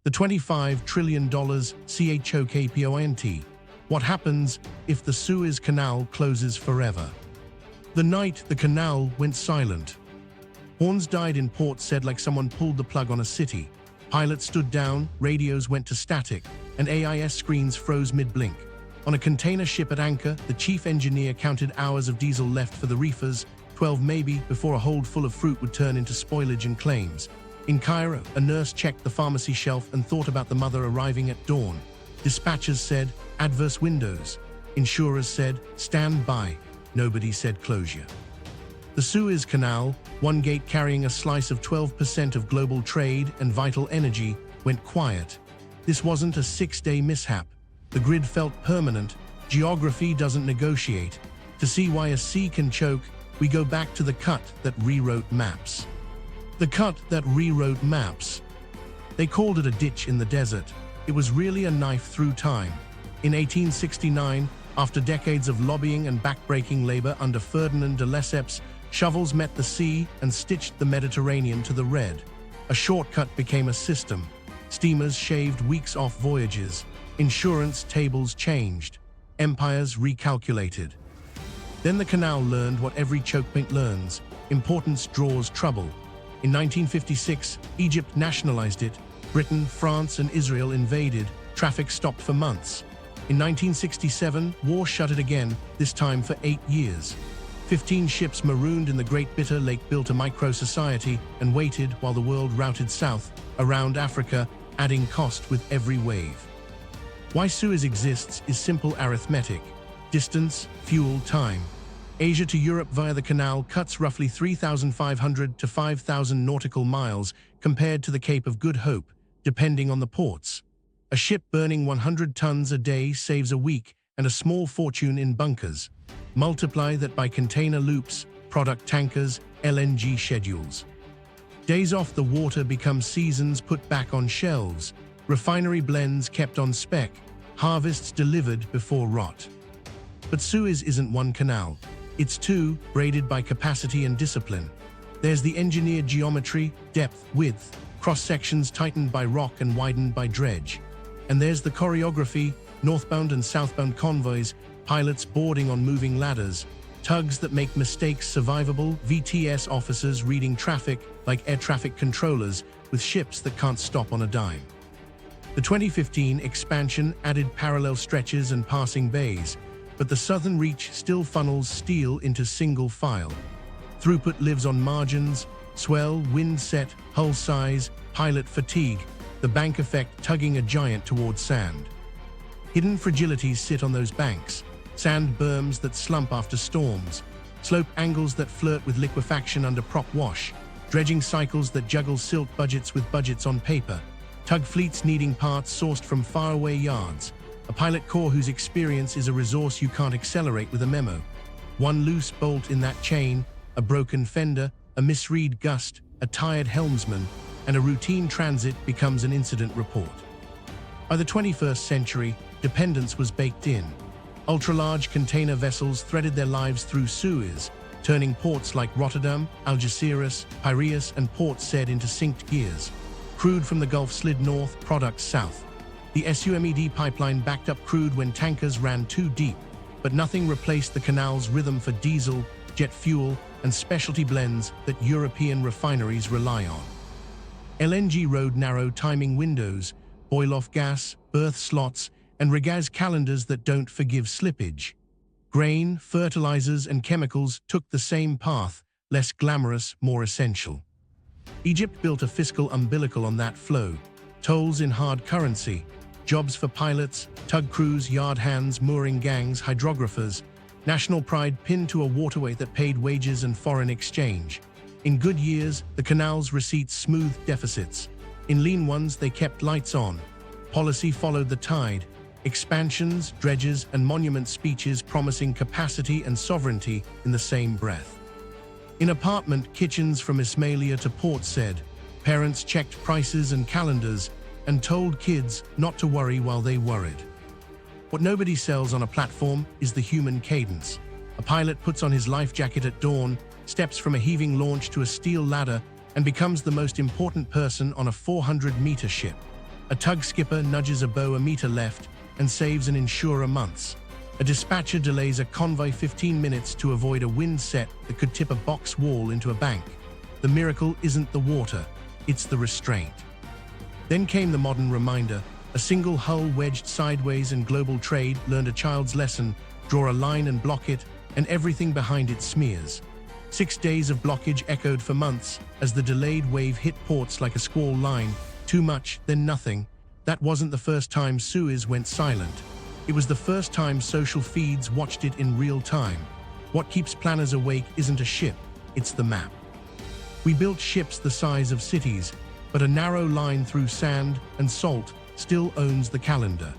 The $25 trillion Chokepoint. What happens if the Suez Canal closes forever? The night the canal went silent. Horns died in Port Said like someone pulled the plug on a city. Pilots stood down, radios went to static, and AIS screens froze mid-blink. On a container ship at anchor, the chief engineer counted hours of diesel left for the reefers, 12 maybe, before a hold full of fruit would turn into spoilage and claims. In Cairo, a nurse checked the pharmacy shelf and thought about the mother arriving at dawn. Dispatchers said, adverse windows. Insurers said, stand by. Nobody said closure. The Suez Canal, one gate carrying a slice of 12% of global trade and vital energy, went quiet. This wasn't a 6-day mishap. The grid felt permanent. Geography doesn't negotiate. To see why a sea can choke, we go back to the cut that rewrote maps. The cut that rewrote maps. They called it a ditch in the desert. It was really a knife through time. In 1869, after decades of lobbying and backbreaking labor under Ferdinand de Lesseps, shovels met the sea and stitched the Mediterranean to the red. A shortcut became a system. Steamers shaved weeks off voyages. Insurance tables changed. Empires recalculated. Then the canal learned what every chokepoint learns. Importance draws trouble. In 1956, Egypt nationalized it. Britain, France, and Israel invaded. Traffic stopped for months. In 1967, war shut it again, this time for 8 years. 15 ships marooned in the Great Bitter Lake built a micro-society and waited while the world routed south, around Africa, adding cost with every wave. Why Suez exists is simple arithmetic. Distance, fuel, time. Asia to Europe via the canal cuts roughly 3,500 to 5,000 nautical miles compared to the Cape of Good Hope, depending on the ports. A ship burning 100 tons a day saves a week and a small fortune in bunkers. Multiply that by container loops, product tankers, LNG schedules. Days off the water become seasons put back on shelves, refinery blends kept on spec, harvests delivered before rot. But Suez isn't one canal. It's two, braided by capacity and discipline. There's the engineered geometry, depth, width, cross-sections tightened by rock and widened by dredge. And there's the choreography, northbound and southbound convoys, pilots boarding on moving ladders, tugs that make mistakes survivable, VTS officers reading traffic like air traffic controllers with ships that can't stop on a dime. The 2015 expansion added parallel stretches and passing bays, but the southern reach still funnels steel into single file. Throughput lives on margins, swell, wind set, hull size, pilot fatigue, the bank effect tugging a giant towards sand. Hidden fragilities sit on those banks, sand berms that slump after storms, slope angles that flirt with liquefaction under prop wash, dredging cycles that juggle silt budgets with budgets on paper, tug fleets needing parts sourced from faraway yards, a pilot corps whose experience is a resource you can't accelerate with a memo. One loose bolt in that chain, a broken fender, a misread gust, a tired helmsman, and a routine transit becomes an incident report. By the 21st century, dependence was baked in. Ultra-large container vessels threaded their lives through Suez, turning ports like Rotterdam, Algeciras, Piraeus, and Port Said into synced gears. Crude from the Gulf slid north, products south. The SUMED pipeline backed up crude when tankers ran too deep, but nothing replaced the canal's rhythm for diesel, jet fuel, and specialty blends that European refineries rely on. LNG rode narrow timing windows, boil-off gas, berth slots, and regas calendars that don't forgive slippage. Grain, fertilizers, and chemicals took the same path, less glamorous, more essential. Egypt built a fiscal umbilical on that flow, tolls in hard currency, jobs for pilots, tug crews, yard hands, mooring gangs, hydrographers, national pride pinned to a waterway that paid wages and foreign exchange. In good years, the canal's receipts smoothed deficits. In lean ones, they kept lights on. Policy followed the tide. Expansions, dredges, and monument speeches promising capacity and sovereignty in the same breath. In apartment kitchens from Ismailia to Port Said, parents checked prices and calendars and told kids not to worry while they worried. What nobody sells on a platform is the human cadence. A pilot puts on his life jacket at dawn, steps from a heaving launch to a steel ladder, and becomes the most important person on a 400-meter ship. A tug skipper nudges a bow a meter left and saves an insurer months. A dispatcher delays a convoy 15 minutes to avoid a wind set that could tip a box wall into a bank. The miracle isn't the water, it's the restraint. Then came the modern reminder. A single hull wedged sideways and global trade learned a child's lesson: draw a line and block it, and everything behind it smears. 6 days of blockage echoed for months as the delayed wave hit ports like a squall line. Too much, then nothing. That wasn't the first time Suez went silent. It was the first time social feeds watched it in real time. What keeps planners awake isn't a ship, it's the map. We built ships the size of cities, but a narrow line through sand and salt still owns the calendar.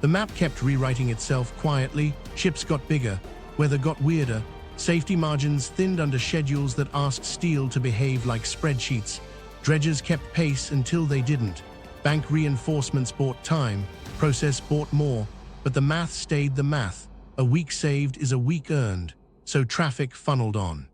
The map kept rewriting itself quietly. Ships got bigger, weather got weirder, safety margins thinned under schedules that asked steel to behave like spreadsheets. Dredgers kept pace until they didn't. Bank reinforcements bought time, process bought more, but the math stayed the math. A week saved is a week earned, so traffic funneled on.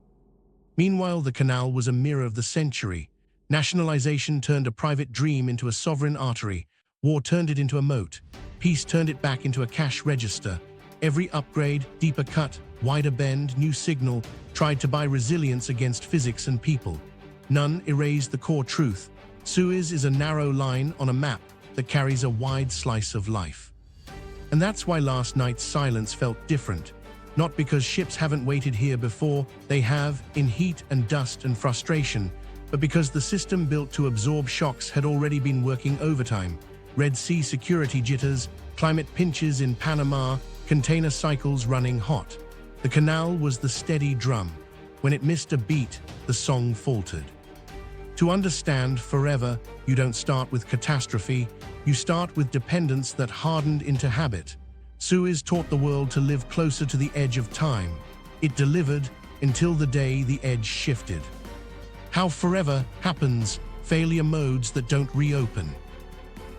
Meanwhile, the canal was a mirror of the century. Nationalization turned a private dream into a sovereign artery. War turned it into a moat. Peace turned it back into a cash register. Every upgrade, deeper cut, wider bend, new signal, tried to buy resilience against physics and people. None erased the core truth. Suez is a narrow line on a map that carries a wide slice of life. And that's why last night's silence felt different. Not because ships haven't waited here before, they have, in heat and dust and frustration, but because the system built to absorb shocks had already been working overtime. Red Sea security jitters, climate pinches in Panama, container cycles running hot. The canal was the steady drum. When it missed a beat, the song faltered. To understand forever, you don't start with catastrophe, you start with dependence that hardened into habit. Suez taught the world to live closer to the edge of time. It delivered until the day the edge shifted. How forever happens: failure modes that don't reopen.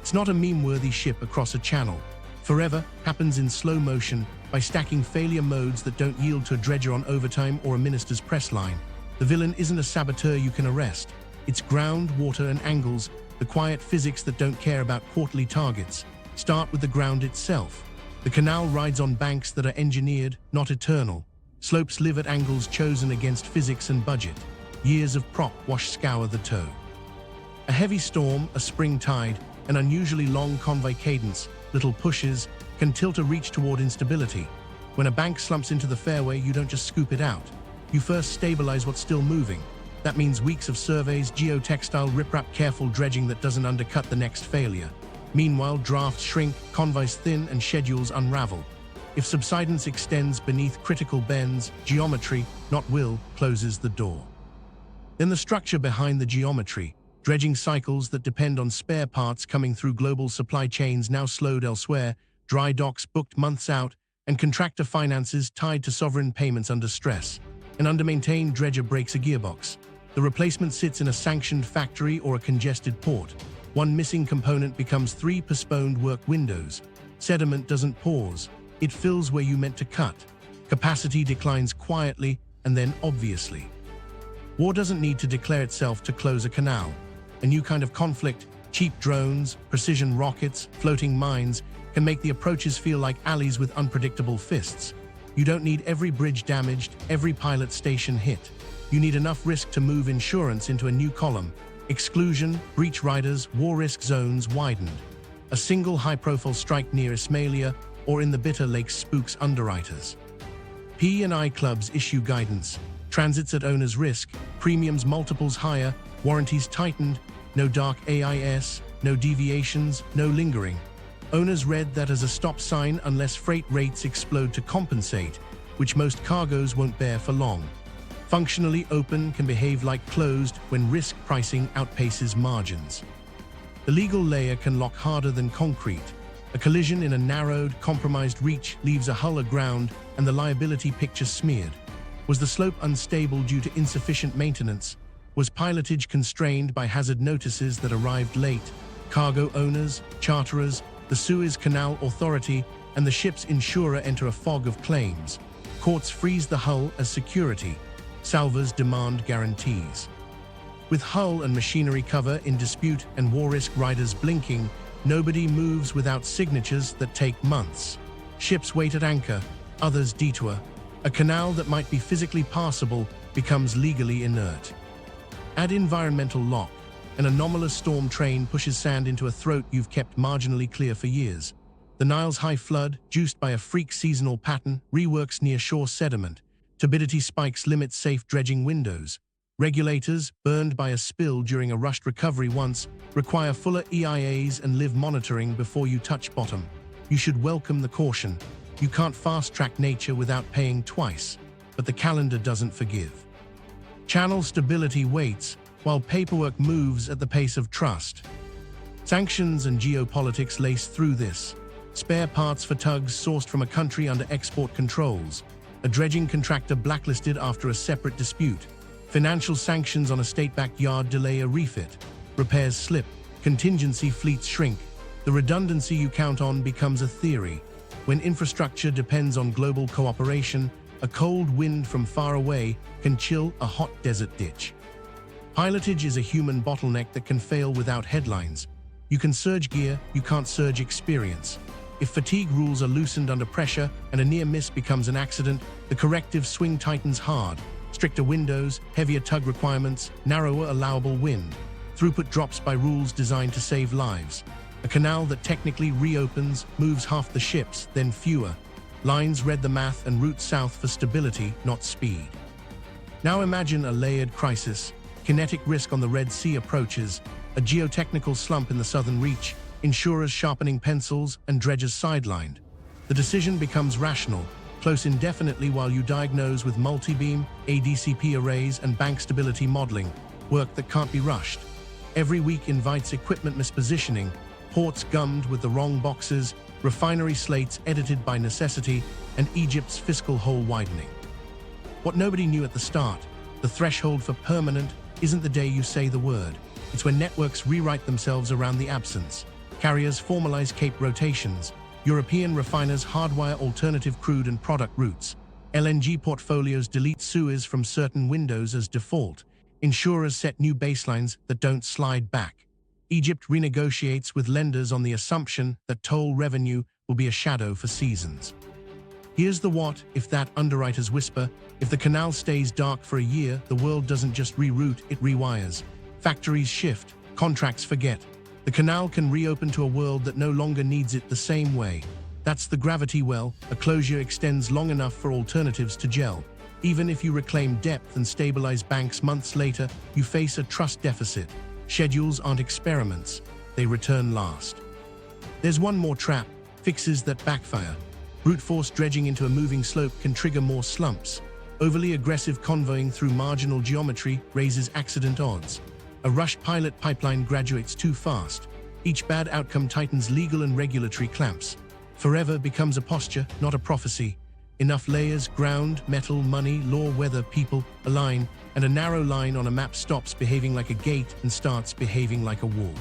It's not a meme-worthy ship across a channel. Forever happens in slow motion by stacking failure modes that don't yield to a dredger on overtime or a minister's press line. The villain isn't a saboteur you can arrest. It's ground, water, and angles, the quiet physics that don't care about quarterly targets. Start with the ground itself. The canal rides on banks that are engineered, not eternal. Slopes live at angles chosen against physics and budget. Years of prop wash scour the toe. A heavy storm, a spring tide, an unusually long convoy cadence, little pushes, can tilt a reach toward instability. When a bank slumps into the fairway, you don't just scoop it out. You first stabilize what's still moving. That means weeks of surveys, geotextile riprap, careful dredging that doesn't undercut the next failure. Meanwhile, drafts shrink, convoys thin, and schedules unravel. If subsidence extends beneath critical bends, geometry, not will, closes the door. Then the structure behind the geometry, dredging cycles that depend on spare parts coming through global supply chains now slowed elsewhere, dry docks booked months out, and contractor finances tied to sovereign payments under stress. An under-maintained dredger breaks a gearbox. The replacement sits in a sanctioned factory or a congested port. One missing component becomes 3 postponed work windows. Sediment doesn't pause. It fills where you meant to cut. Capacity declines quietly and then obviously. War doesn't need to declare itself to close a canal. A new kind of conflict, cheap drones, precision rockets, floating mines, can make the approaches feel like alleys with unpredictable fists. You don't need every bridge damaged, every pilot station hit. You need enough risk to move insurance into a new column. Exclusion, breach riders, war risk zones widened. A single high-profile strike near Ismailia or in the Bitter Lakes spooks underwriters. P&I clubs issue guidance. Transits at owner's risk, premiums multiples higher, warranties tightened, no dark AIS, no deviations, no lingering. Owners read that as a stop sign unless freight rates explode to compensate, which most cargoes won't bear for long. Functionally open can behave like closed when risk pricing outpaces margins. The legal layer can lock harder than concrete. A collision in a narrowed, compromised reach leaves a hull aground and the liability picture smeared. Was the slope unstable due to insufficient maintenance? Was pilotage constrained by hazard notices that arrived late? Cargo owners, charterers, the Suez Canal Authority, and the ship's insurer enter a fog of claims. Courts freeze the hull as security. Salvors demand guarantees. With hull and machinery cover in dispute and war risk riders blinking, nobody moves without signatures that take months. Ships wait at anchor, others detour. A canal that might be physically passable becomes legally inert. Add environmental lock. An anomalous storm train pushes sand into a throat you've kept marginally clear for years. The Nile's high flood, juiced by a freak seasonal pattern, reworks near-shore sediment. Turbidity spikes limit safe dredging windows. Regulators, burned by a spill during a rushed recovery once, require fuller EIAs and live monitoring before you touch bottom. You should welcome the caution. You can't fast-track nature without paying twice, but the calendar doesn't forgive. Channel stability waits, while paperwork moves at the pace of trust. Sanctions and geopolitics lace through this. Spare parts for tugs sourced from a country under export controls. A dredging contractor blacklisted after a separate dispute. Financial sanctions on a state-backed yard delay a refit. Repairs slip. Contingency fleets shrink. The redundancy you count on becomes a theory. When infrastructure depends on global cooperation, a cold wind from far away can chill a hot desert ditch. Pilotage is a human bottleneck that can fail without headlines. You can surge gear, you can't surge experience. If fatigue rules are loosened under pressure and a near miss becomes an accident, the corrective swing tightens hard. Stricter windows, heavier tug requirements, narrower allowable wind. Throughput drops by rules designed to save lives. A canal that technically reopens moves half the ships, then fewer. Lines read the math and route south for stability, not speed. Now imagine a layered crisis. Kinetic risk on the Red Sea approaches, a geotechnical slump in the southern reach, insurers sharpening pencils and dredgers sidelined. The decision becomes rational. Close indefinitely while you diagnose with multi-beam, ADCP arrays and bank stability modeling, work that can't be rushed. Every week invites equipment mispositioning, ports gummed with the wrong boxes, refinery slates edited by necessity, and Egypt's fiscal hole widening. What nobody knew at the start, the threshold for permanent isn't the day you say the word. It's when networks rewrite themselves around the absence. Carriers formalize Cape rotations. European refiners hardwire alternative crude and product routes. LNG portfolios delete Suez from certain windows as default. Insurers set new baselines that don't slide back. Egypt renegotiates with lenders on the assumption that toll revenue will be a shadow for seasons. Here's the what, if that underwriters whisper. If the canal stays dark for a year, the world doesn't just reroute, it rewires. Factories shift, contracts forget. The canal can reopen to a world that no longer needs it the same way. That's the gravity well. A closure extends long enough for alternatives to gel. Even if you reclaim depth and stabilize banks months later, you face a trust deficit. Schedules aren't experiments. They return last. There's one more trap, fixes that backfire. Brute force dredging into a moving slope can trigger more slumps. Overly aggressive convoying through marginal geometry raises accident odds. A rushed pilot pipeline graduates too fast. Each bad outcome tightens legal and regulatory clamps. Forever becomes a posture, not a prophecy. Enough layers, ground, metal, money, law, weather, people, align, and a narrow line on a map stops behaving like a gate and starts behaving like a wall.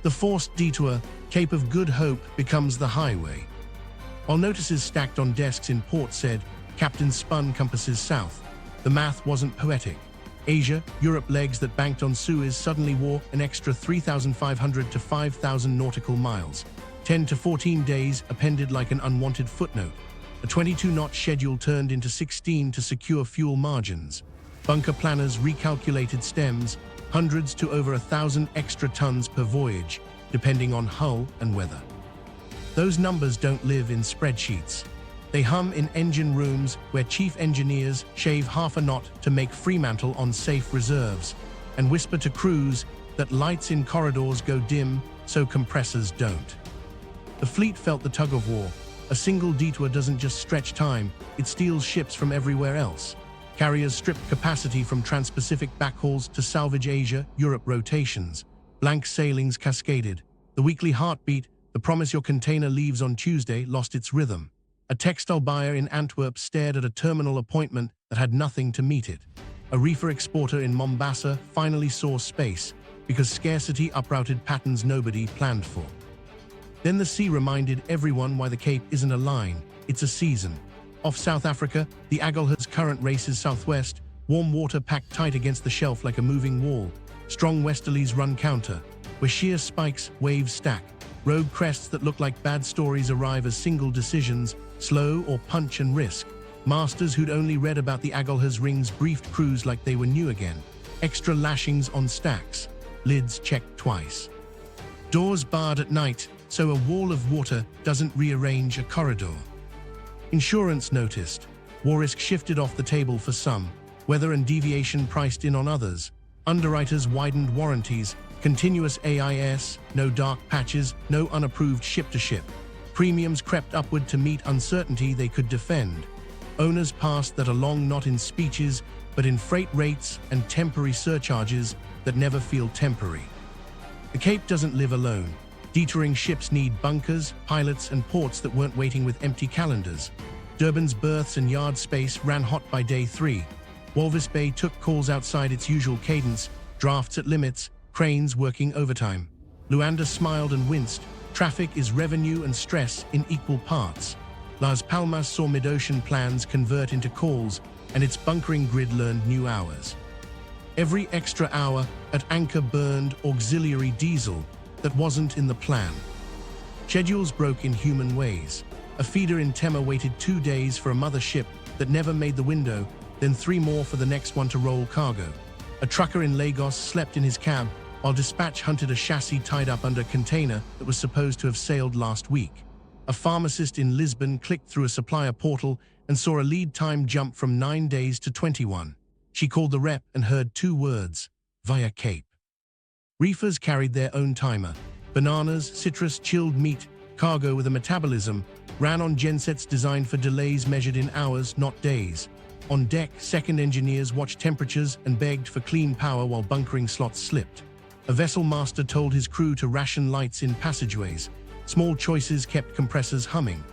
The forced detour, Cape of Good Hope, becomes the highway. While notices stacked on desks in port said, Captain spun compasses south, the math wasn't poetic. Asia, Europe legs that banked on Suez suddenly wore an extra 3,500 to 5,000 nautical miles. 10 to 14 days appended like an unwanted footnote. A 22-knot schedule turned into 16 to secure fuel margins. Bunker planners recalculated stems, hundreds to over 1,000 extra tons per voyage, depending on hull and weather. Those numbers don't live in spreadsheets. They hum in engine rooms where chief engineers shave half a knot to make Fremantle on safe reserves and whisper to crews that lights in corridors go dim so compressors don't. The fleet felt the tug-of-war. A single detour doesn't just stretch time, it steals ships from everywhere else. Carriers stripped capacity from trans-Pacific backhauls to salvage Asia, Europe rotations. Blank sailings cascaded. The weekly heartbeat, the promise your container leaves on Tuesday, lost its rhythm. A textile buyer in Antwerp stared at a terminal appointment that had nothing to meet it. A reefer exporter in Mombasa finally saw space because scarcity uprooted patterns nobody planned for. Then the sea reminded everyone why the Cape isn't a line, it's a season. Off South Africa, the Agulhas current races southwest, warm water packed tight against the shelf like a moving wall. Strong westerlies run counter, where sheer spikes, waves stack. Rogue crests that look like bad stories arrive as single decisions, slow or punch and risk. Masters who'd only read about the Agolha's rings briefed crews like they were new again. Extra lashings on stacks, lids checked twice. Doors barred at night, so a wall of water doesn't rearrange a corridor. Insurance noticed. War risk shifted off the table for some, weather and deviation priced in on others. Underwriters widened warranties, continuous AIS, no dark patches, no unapproved ship-to-ship. Premiums crept upward to meet uncertainty they could defend. Owners passed that along not in speeches, but in freight rates and temporary surcharges that never feel temporary. The Cape doesn't live alone. Detouring ships need bunkers, pilots, and ports that weren't waiting with empty calendars. Durban's berths and yard space ran hot by day 3. Walvis Bay took calls outside its usual cadence, drafts at limits, cranes working overtime. Luanda smiled and winced. Traffic is revenue and stress in equal parts. Las Palmas saw mid-ocean plans convert into calls, and its bunkering grid learned new hours. Every extra hour at anchor burned auxiliary diesel that wasn't in the plan. Schedules broke in human ways. A feeder in Tema waited 2 days for a mother ship that never made the window, then 3 more for the next one to roll cargo. A trucker in Lagos slept in his cab, while dispatch hunted a chassis tied up under a container that was supposed to have sailed last week. A pharmacist in Lisbon clicked through a supplier portal and saw a lead time jump from 9 days to 21. She called the rep and heard 2 words: via Cape. Reefers carried their own timer. Bananas, citrus, chilled meat, cargo with a metabolism, ran on gensets designed for delays measured in hours, not days. On deck, second engineers watched temperatures and begged for clean power while bunkering slots slipped. A vessel master told his crew to ration lights in passageways. Small choices kept compressors humming.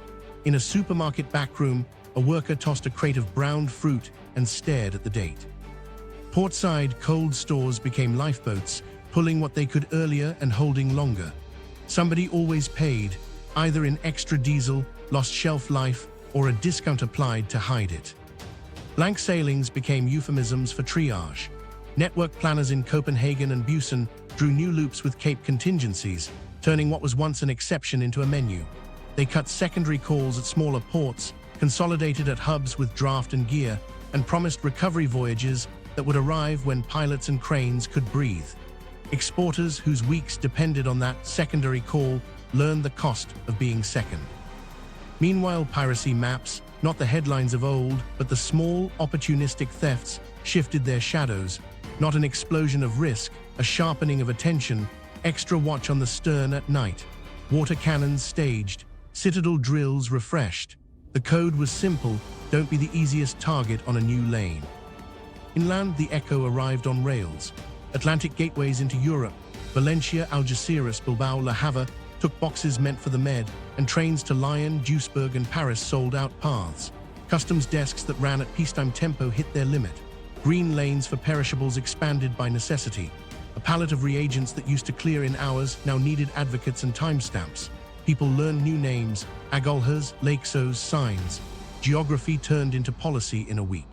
In a supermarket backroom, a worker tossed a crate of browned fruit and stared at the date. Portside, cold stores became lifeboats, pulling what they could earlier and holding longer. Somebody always paid, either in extra diesel, lost shelf life, or a discount applied to hide it. Blank sailings became euphemisms for triage. Network planners in Copenhagen and Busan drew new loops with Cape contingencies, turning what was once an exception into a menu. They cut secondary calls at smaller ports, consolidated at hubs with draft and gear, and promised recovery voyages that would arrive when pilots and cranes could breathe. Exporters whose weeks depended on that secondary call learned the cost of being second. Meanwhile, piracy maps, not the headlines of old, but the small, opportunistic thefts, shifted their shadows. Not an explosion of risk, a sharpening of attention, extra watch on the stern at night. Water cannons staged, citadel drills refreshed. The code was simple: don't be the easiest target on a new lane. Inland, the Echo arrived on rails. Atlantic gateways into Europe, Valencia, Algeciras, Bilbao, La Havana, took boxes meant for the Med, and trains to Lyon, Duisburg, and Paris sold out paths. Customs desks that ran at peacetime tempo hit their limit. Green lanes for perishables expanded by necessity. A pallet of reagents that used to clear in hours now needed advocates and timestamps. People learned new names: Agolhas, Lakesos, signs. Geography turned into policy in a week.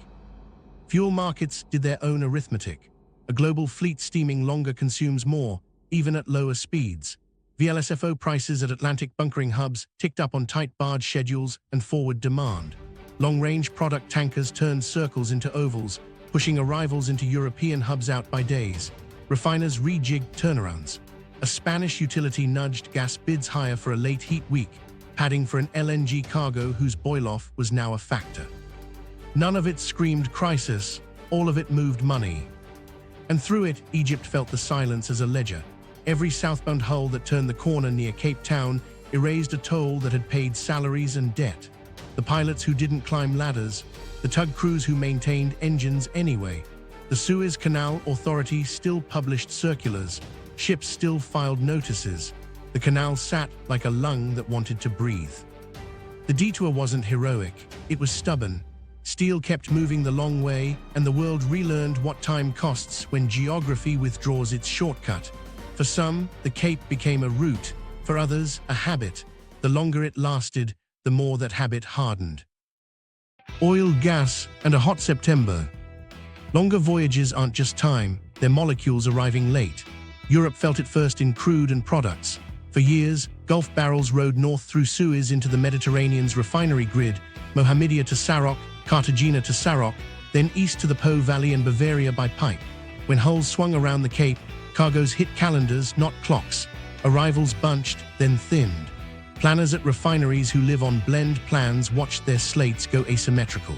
Fuel markets did their own arithmetic. A global fleet steaming longer consumes more, even at lower speeds. VLSFO prices at Atlantic bunkering hubs ticked up on tight barge schedules and forward demand. Long-range product tankers turned circles into ovals, pushing arrivals into European hubs out by days. Refiners rejigged turnarounds. A Spanish utility nudged gas bids higher for a late heat week, padding for an LNG cargo whose boil-off was now a factor. None of it screamed crisis, all of it moved money. And through it, Egypt felt the silence as a ledger. Every southbound hull that turned the corner near Cape Town erased a toll that had paid salaries and debt. The pilots who didn't climb ladders, the tug crews who maintained engines anyway. The Suez Canal Authority still published circulars, ships still filed notices. The canal sat like a lung that wanted to breathe. The detour wasn't heroic, it was stubborn. Steel kept moving the long way, and the world relearned what time costs when geography withdraws its shortcut. For some, the Cape became a route, for others, a habit. The longer it lasted, the more that habit hardened. Oil, gas, and a hot September. Longer voyages aren't just time, they're molecules arriving late. Europe felt it first in crude and products. For years, Gulf barrels rode north through Suez into the Mediterranean's refinery grid, Mohammedia to Sarok, Cartagena to Sarok, then east to the Po Valley and Bavaria by pipe. When hulls swung around the Cape, cargoes hit calendars, not clocks. Arrivals bunched, then thinned. Planners at refineries who live on blend plans watched their slates go asymmetrical.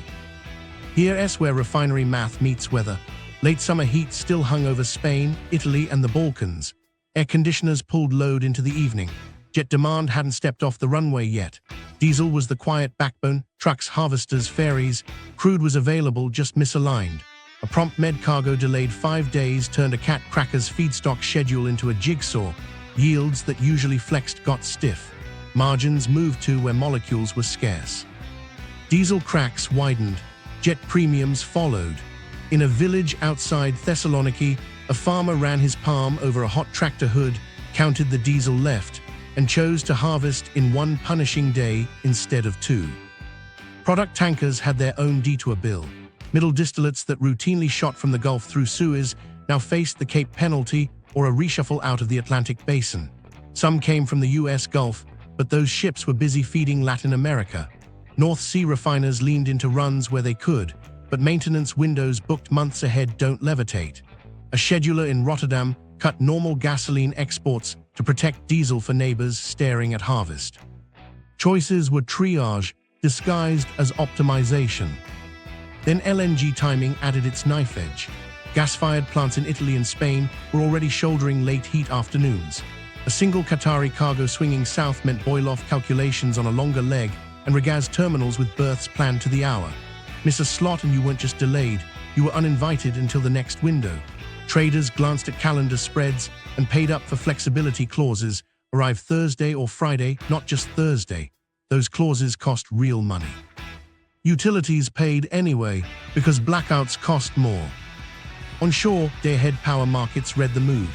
Here's where refinery math meets weather. Late summer heat still hung over Spain, Italy, and the Balkans. Air conditioners pulled load into the evening. Jet demand hadn't stepped off the runway yet. Diesel was the quiet backbone, trucks, harvesters, ferries. Crude was available, just misaligned. A prompt med cargo delayed 5 days turned a cat cracker's feedstock schedule into a jigsaw. Yields that usually flexed got stiff. Margins moved to where molecules were scarce. Diesel cracks widened. Jet premiums followed. In a village outside Thessaloniki, a farmer ran his palm over a hot tractor hood, counted the diesel left, and chose to harvest in one punishing day instead of 2. Product tankers had their own detour bill. Middle distillates that routinely shot from the Gulf through Suez now faced the Cape penalty or a reshuffle out of the Atlantic basin. Some came from the US Gulf, but those ships were busy feeding Latin America. North Sea refiners leaned into runs where they could, but maintenance windows booked months ahead don't levitate. A scheduler in Rotterdam cut normal gasoline exports to protect diesel for neighbors staring at harvest. Choices were triage, disguised as optimization. Then LNG timing added its knife edge. Gas-fired plants in Italy and Spain were already shouldering late heat afternoons. A single Qatari cargo swinging south meant boil-off calculations on a longer leg and regaz terminals with berths planned to the hour. Miss a slot and you weren't just delayed, you were uninvited until the next window. Traders glanced at calendar spreads and paid up for flexibility clauses. Arrive Thursday or Friday, not just Thursday. Those clauses cost real money. Utilities paid anyway, because blackouts cost more. On shore, day-ahead power markets read the mood.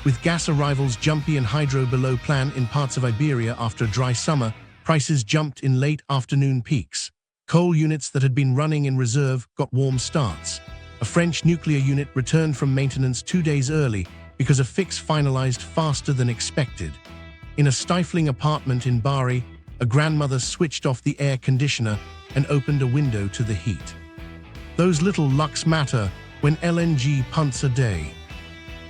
With gas arrivals jumpy and hydro below plan in parts of Iberia after a dry summer, prices jumped in late afternoon peaks. Coal units that had been running in reserve got warm starts. A French nuclear unit returned from maintenance 2 days early because a fix finalized faster than expected. In a stifling apartment in Bari, a grandmother switched off the air conditioner and opened a window to the heat. Those little lucks matter when LNG punts a day.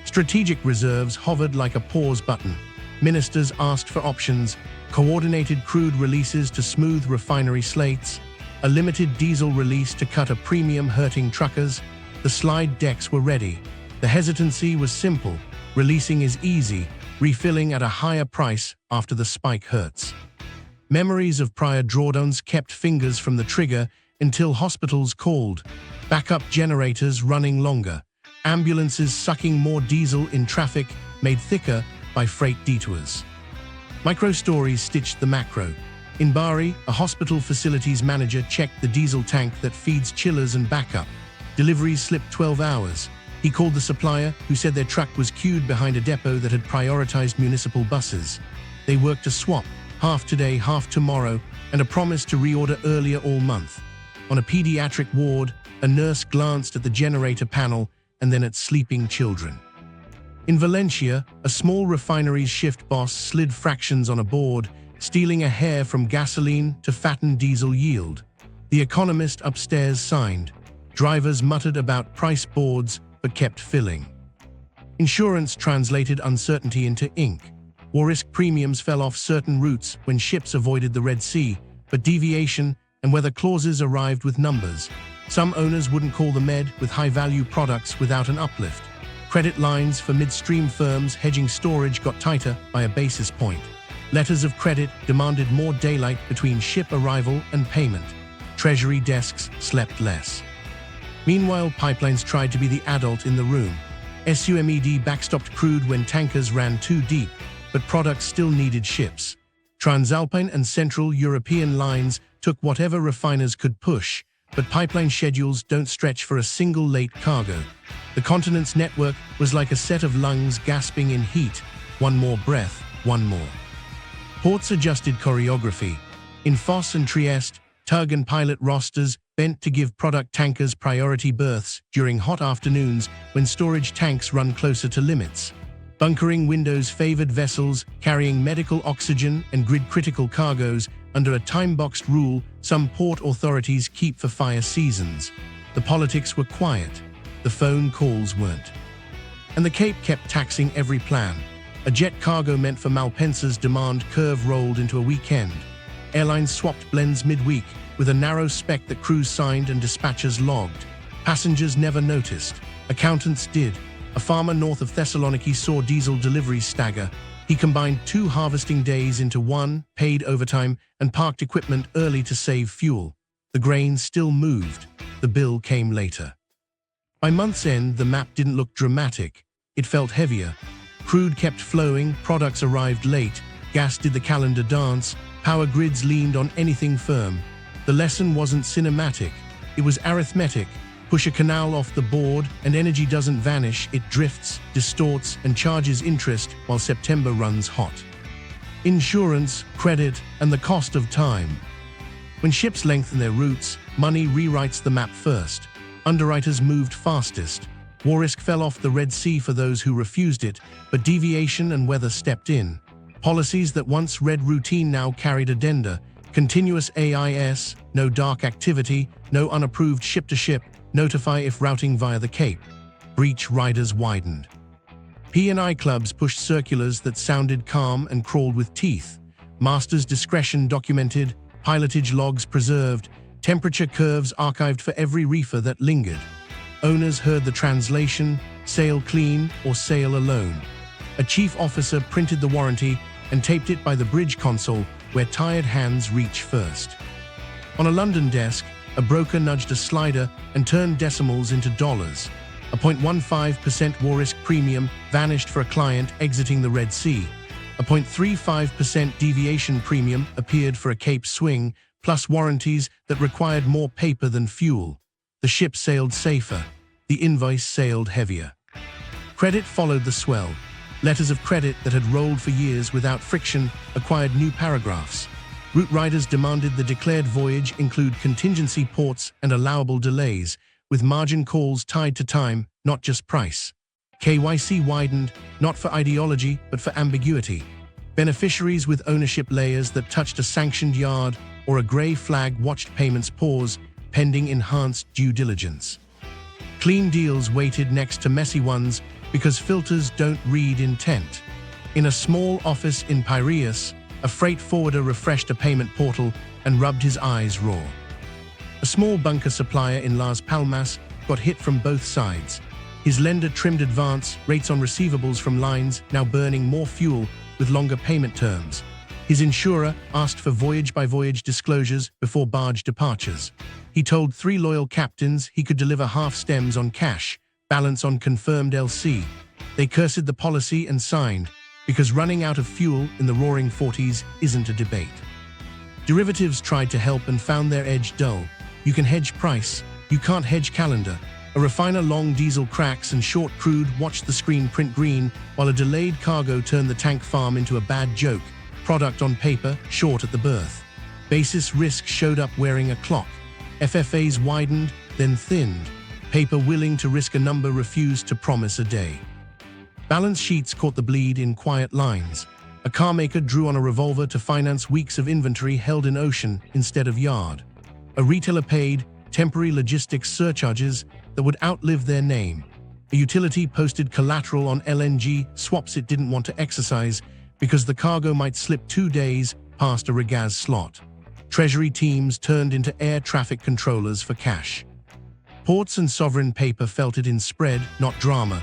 Strategic reserves hovered like a pause button. Ministers asked for options, coordinated crude releases to smooth refinery slates, a limited diesel release to cut a premium hurting truckers. The slide decks were ready. The hesitancy was simple. Releasing is easy, refilling at a higher price after the spike hurts. Memories of prior drawdowns kept fingers from the trigger until hospitals called, backup generators running longer, ambulances sucking more diesel in traffic made thicker by freight detours. Micro-stories stitched the macro. In Bari, a hospital facilities manager checked the diesel tank that feeds chillers and backup. Deliveries slipped 12 hours. He called the supplier, who said their truck was queued behind a depot that had prioritized municipal buses. They worked a swap, half today, half tomorrow, and a promise to reorder earlier all month. On a pediatric ward, a nurse glanced at the generator panel and then at sleeping children. In Valencia, a small refinery's shift boss slid fractions on a board, stealing a hair from gasoline to fatten diesel yield. The economist upstairs signed. Drivers muttered about price boards but kept filling. Insurance translated uncertainty into ink. War risk premiums fell off certain routes when ships avoided the Red Sea, but deviation and weather clauses arrived with numbers. Some owners wouldn't call the Med with high-value products without an uplift. Credit lines for midstream firms hedging storage got tighter by a basis point. Letters of credit demanded more daylight between ship arrival and payment. Treasury desks slept less. Meanwhile, pipelines tried to be the adult in the room. SUMED backstopped crude when tankers ran too deep, but products still needed ships. Transalpine and Central European lines took whatever refiners could push, but pipeline schedules don't stretch for a single late cargo. The continent's network was like a set of lungs gasping in heat. One more breath, one more. Ports adjusted choreography. In Foss and Trieste, tug and pilot rosters bent to give product tankers priority berths during hot afternoons when storage tanks run closer to limits. Bunkering windows favored vessels carrying medical oxygen and grid-critical cargoes under a time-boxed rule some port authorities keep for fire seasons. The politics were quiet. The phone calls weren't. And the Cape kept taxing every plan. A jet cargo meant for Malpensa's demand curve rolled into a weekend. Airlines swapped blends midweek, with a narrow spec that crews signed and dispatchers logged. Passengers never noticed. Accountants did. A farmer north of Thessaloniki saw diesel deliveries stagger. He combined 2 harvesting days into one, paid overtime, and parked equipment early to save fuel. The grain still moved. The bill came later. By month's end, the map didn't look dramatic. It felt heavier. Crude kept flowing, products arrived late, gas did the calendar dance, power grids leaned on anything firm. The lesson wasn't cinematic, it was arithmetic. Push a canal off the board and energy doesn't vanish, it drifts, distorts, and charges interest while September runs hot. Insurance, credit, and the cost of time. When ships lengthen their routes, money rewrites the map first. Underwriters moved fastest. War risk fell off the Red Sea for those who refused it, but deviation and weather stepped in. Policies that once read routine now carried addenda. Continuous AIS, no dark activity, no unapproved ship-to-ship, notify if routing via the Cape. Breach riders widened. P&I clubs pushed circulars that sounded calm and crawled with teeth. Master's discretion documented, pilotage logs preserved, temperature curves archived for every reefer that lingered. Owners heard the translation, sail clean or sail alone. A chief officer printed the warranty and taped it by the bridge console where tired hands reach first. On a London desk, a broker nudged a slider and turned decimals into dollars. A 0.15% war risk premium vanished for a client exiting the Red Sea. A 0.35% deviation premium appeared for a Cape swing, plus warranties that required more paper than fuel. The ship sailed safer. The invoice sailed heavier. Credit followed the swell. Letters of credit that had rolled for years without friction acquired new paragraphs. Route riders demanded the declared voyage include contingency ports and allowable delays, with margin calls tied to time, not just price. KYC widened, not for ideology, but for ambiguity. Beneficiaries with ownership layers that touched a sanctioned yard or a grey flag watched payments pause, pending enhanced due diligence. Clean deals waited next to messy ones because filters don't read intent. In a small office in Piraeus, a freight forwarder refreshed a payment portal and rubbed his eyes raw. A small bunker supplier in Las Palmas got hit from both sides. His lender trimmed advance rates on receivables from lines now burning more fuel with longer payment terms. His insurer asked for voyage-by-voyage disclosures before barge departures. He told 3 loyal captains he could deliver half stems on cash, balance on confirmed LC. They cursed the policy and signed, because running out of fuel in the roaring 40s isn't a debate. Derivatives tried to help and found their edge dull. You can hedge price, you can't hedge calendar. A refiner long diesel cracks and short crude watched the screen print green, while a delayed cargo turned the tank farm into a bad joke. Product on paper, short at the berth. Basis risk showed up wearing a clock. FFAs widened, then thinned. Paper willing to risk a number refused to promise a day. Balance sheets caught the bleed in quiet lines. A carmaker drew on a revolver to finance weeks of inventory held in ocean instead of yard. A retailer paid temporary logistics surcharges that would outlive their name. A utility posted collateral on LNG swaps it didn't want to exercise because the cargo might slip 2 days past a regaz slot. Treasury teams turned into air traffic controllers for cash. Ports and sovereign paper felt it in spread, not drama.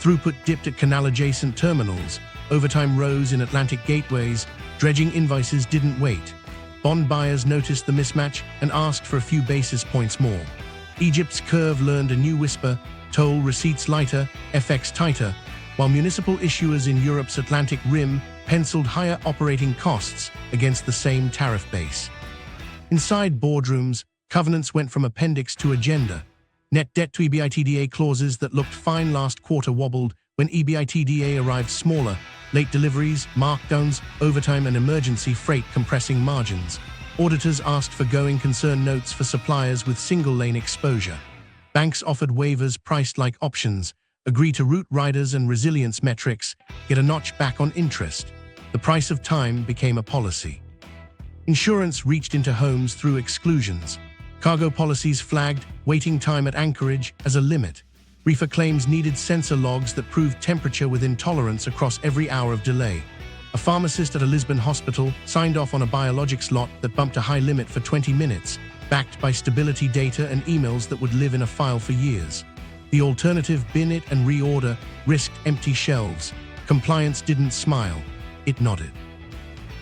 Throughput dipped at canal-adjacent terminals. Overtime rose in Atlantic gateways. Dredging invoices didn't wait. Bond buyers noticed the mismatch and asked for a few basis points more. Egypt's curve learned a new whisper, toll receipts lighter, FX tighter, while municipal issuers in Europe's Atlantic rim penciled higher operating costs against the same tariff base. Inside boardrooms, covenants went from appendix to agenda. Net debt to EBITDA clauses that looked fine last quarter wobbled when EBITDA arrived smaller, late deliveries, markdowns, overtime and emergency freight compressing margins. Auditors asked for going concern notes for suppliers with single-lane exposure. Banks offered waivers priced like options, agree to route riders and resilience metrics, get a notch back on interest. The price of time became a policy. Insurance reached into homes through exclusions. Cargo policies flagged waiting time at anchorage as a limit. Reefer claims needed sensor logs that proved temperature within tolerance across every hour of delay. A pharmacist at a Lisbon hospital signed off on a biologics lot that bumped a high limit for 20 minutes, backed by stability data and emails that would live in a file for years. The alternative, bin it and reorder, risked empty shelves. Compliance didn't smile, it nodded.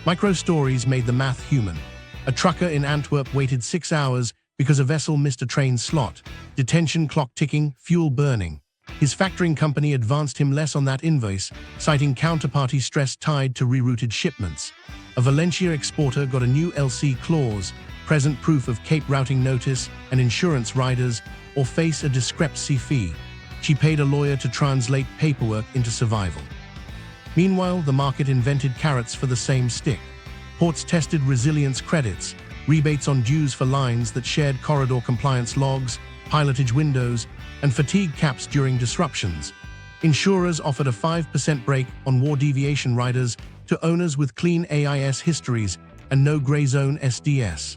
Micro-stories made the math human. A trucker in Antwerp waited 6 hours because a vessel missed a train slot. Detention clock ticking, fuel burning. His factoring company advanced him less on that invoice, citing counterparty stress tied to rerouted shipments. A Valencia exporter got a new LC clause, present proof of Cape routing notice and insurance riders, or face a discrepancy fee. She paid a lawyer to translate paperwork into survival. Meanwhile, the market invented carrots for the same stick. Ports tested resilience credits, rebates on dues for lines that shared corridor compliance logs, pilotage windows, and fatigue caps during disruptions. Insurers offered a 5% break on war deviation riders to owners with clean AIS histories and no gray zone SDS.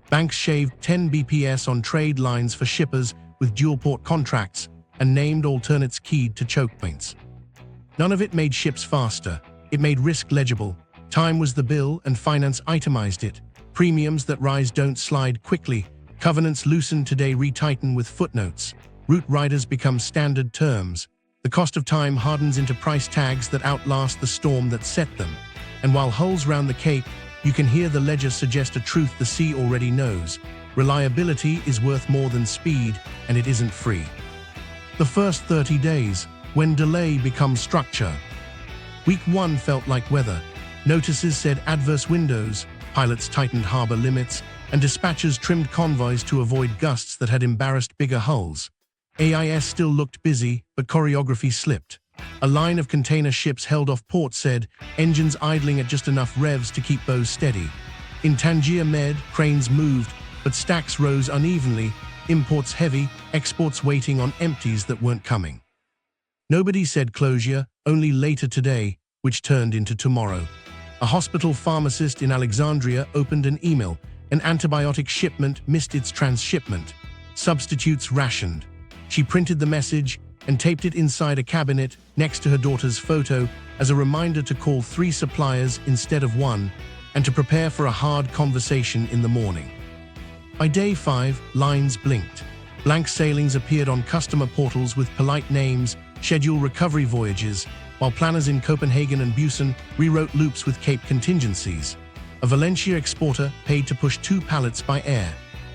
Banks shaved 10 BPS on trade lines for shippers with dual port contracts and named alternates keyed to choke points. None of it made ships faster. It made risk legible. Time was the bill and finance itemized it. Premiums that rise don't slide quickly. Covenants loosen today retighten with footnotes. Route riders become standard terms. The cost of time hardens into price tags that outlast the storm that set them. And while hulls round the Cape, you can hear the ledger suggest a truth the sea already knows. Reliability is worth more than speed, and it isn't free. The first 30 days, when delay becomes structure. Week 1 felt like weather. Notices said adverse windows, pilots tightened harbor limits, and dispatchers trimmed convoys to avoid gusts that had embarrassed bigger hulls. AIS still looked busy, but choreography slipped. A line of container ships held off port said, engines idling at just enough revs to keep bows steady. In Tangier Med, cranes moved, but stacks rose unevenly, imports heavy, exports waiting on empties that weren't coming. Nobody said closure, only later today, which turned into tomorrow. A hospital pharmacist in Alexandria opened an email. An antibiotic shipment missed its transshipment. Substitutes rationed. She printed the message and taped it inside a cabinet next to her daughter's photo as a reminder to call 3 suppliers instead of 1 and to prepare for a hard conversation in the morning. By day 5, lines blinked. Blank sailings appeared on customer portals with polite names, schedule recovery voyages, while planners in Copenhagen and Busan rewrote loops with Cape contingencies. A Valencia exporter paid to push 2 pallets by air.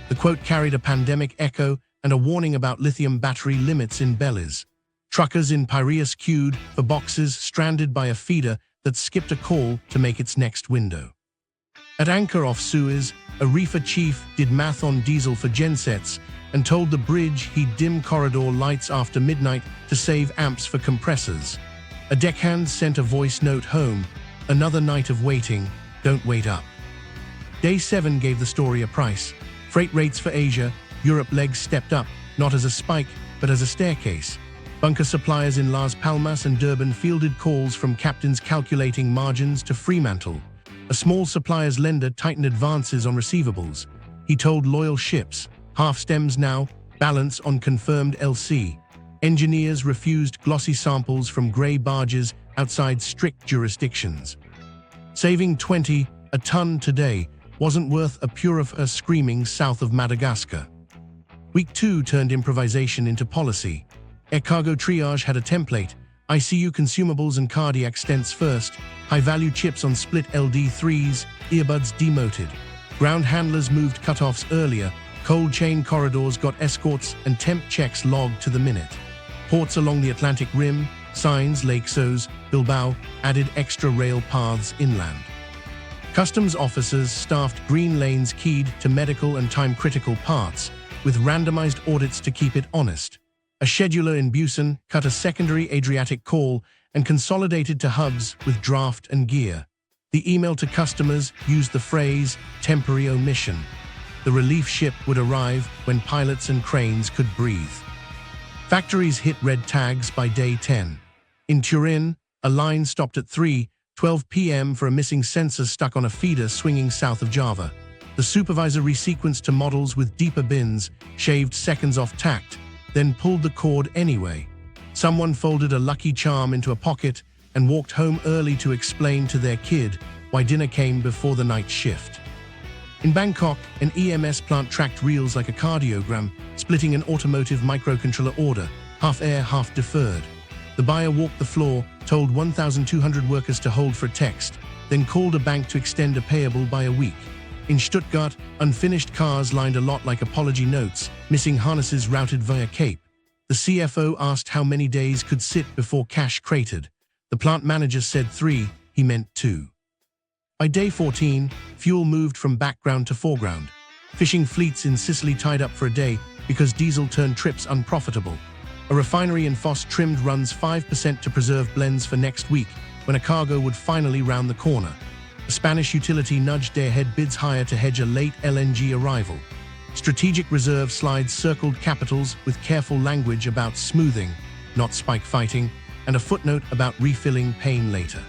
The quote carried a pandemic echo and a warning about lithium battery limits in Belize. Truckers in Piraeus queued for boxes stranded by a feeder that skipped a call to make its next window. At anchor off Suez, a reefer chief did math on diesel for gensets and told the bridge he'd dim corridor lights after midnight to save amps for compressors. A deckhand sent a voice note home, another night of waiting, don't wait up. Day 7 gave the story a price. Freight rates for Asia, Europe legs stepped up, not as a spike, but as a staircase. Bunker suppliers in Las Palmas and Durban fielded calls from captains calculating margins to Fremantle. A small supplier's lender tightened advances on receivables. He told loyal ships, half stems now, balance on confirmed LC. Engineers refused glossy samples from grey barges outside strict jurisdictions. Saving 20 a ton today wasn't worth a purifier screaming south of Madagascar. Week 2 turned improvisation into policy. Air cargo triage had a template, ICU consumables and cardiac stents first, high-value chips on split LD3s, earbuds demoted. Ground handlers moved cutoffs earlier, cold chain corridors got escorts and temp checks logged to the minute. Ports along the Atlantic Rim, Signs, Lakes, Bilbao, added extra rail paths inland. Customs officers staffed green lanes keyed to medical and time-critical parts, with randomized audits to keep it honest. A scheduler in Busan cut a secondary Adriatic call and consolidated to hubs with draft and gear. The email to customers used the phrase temporary omission. The relief ship would arrive when pilots and cranes could breathe. Factories hit red tags by day 10. In Turin, a line stopped at 3:12 p.m. for a missing sensor stuck on a feeder swinging south of Java. The supervisor resequenced to models with deeper bins, shaved seconds off takt, then pulled the cord anyway. Someone folded a Lucky Charm into a pocket and walked home early to explain to their kid why dinner came before the night shift. In Bangkok, an EMS plant tracked reels like a cardiogram, splitting an automotive microcontroller order, half air, half deferred. The buyer walked the floor, told 1,200 workers to hold for a text, then called a bank to extend a payable by a week. In Stuttgart, unfinished cars lined a lot like apology notes, missing harnesses routed via Cape. The CFO asked how many days could sit before cash cratered. The plant manager said 3, he meant 2. By day 14, fuel moved from background to foreground. Fishing fleets in Sicily tied up for a day because diesel turned trips unprofitable. A refinery in Foss trimmed runs 5% to preserve blends for next week, when a cargo would finally round the corner. A Spanish utility nudged their head bids higher to hedge a late LNG arrival. Strategic reserve slides circled capitals with careful language about smoothing, not spike fighting, and a footnote about refilling pain later.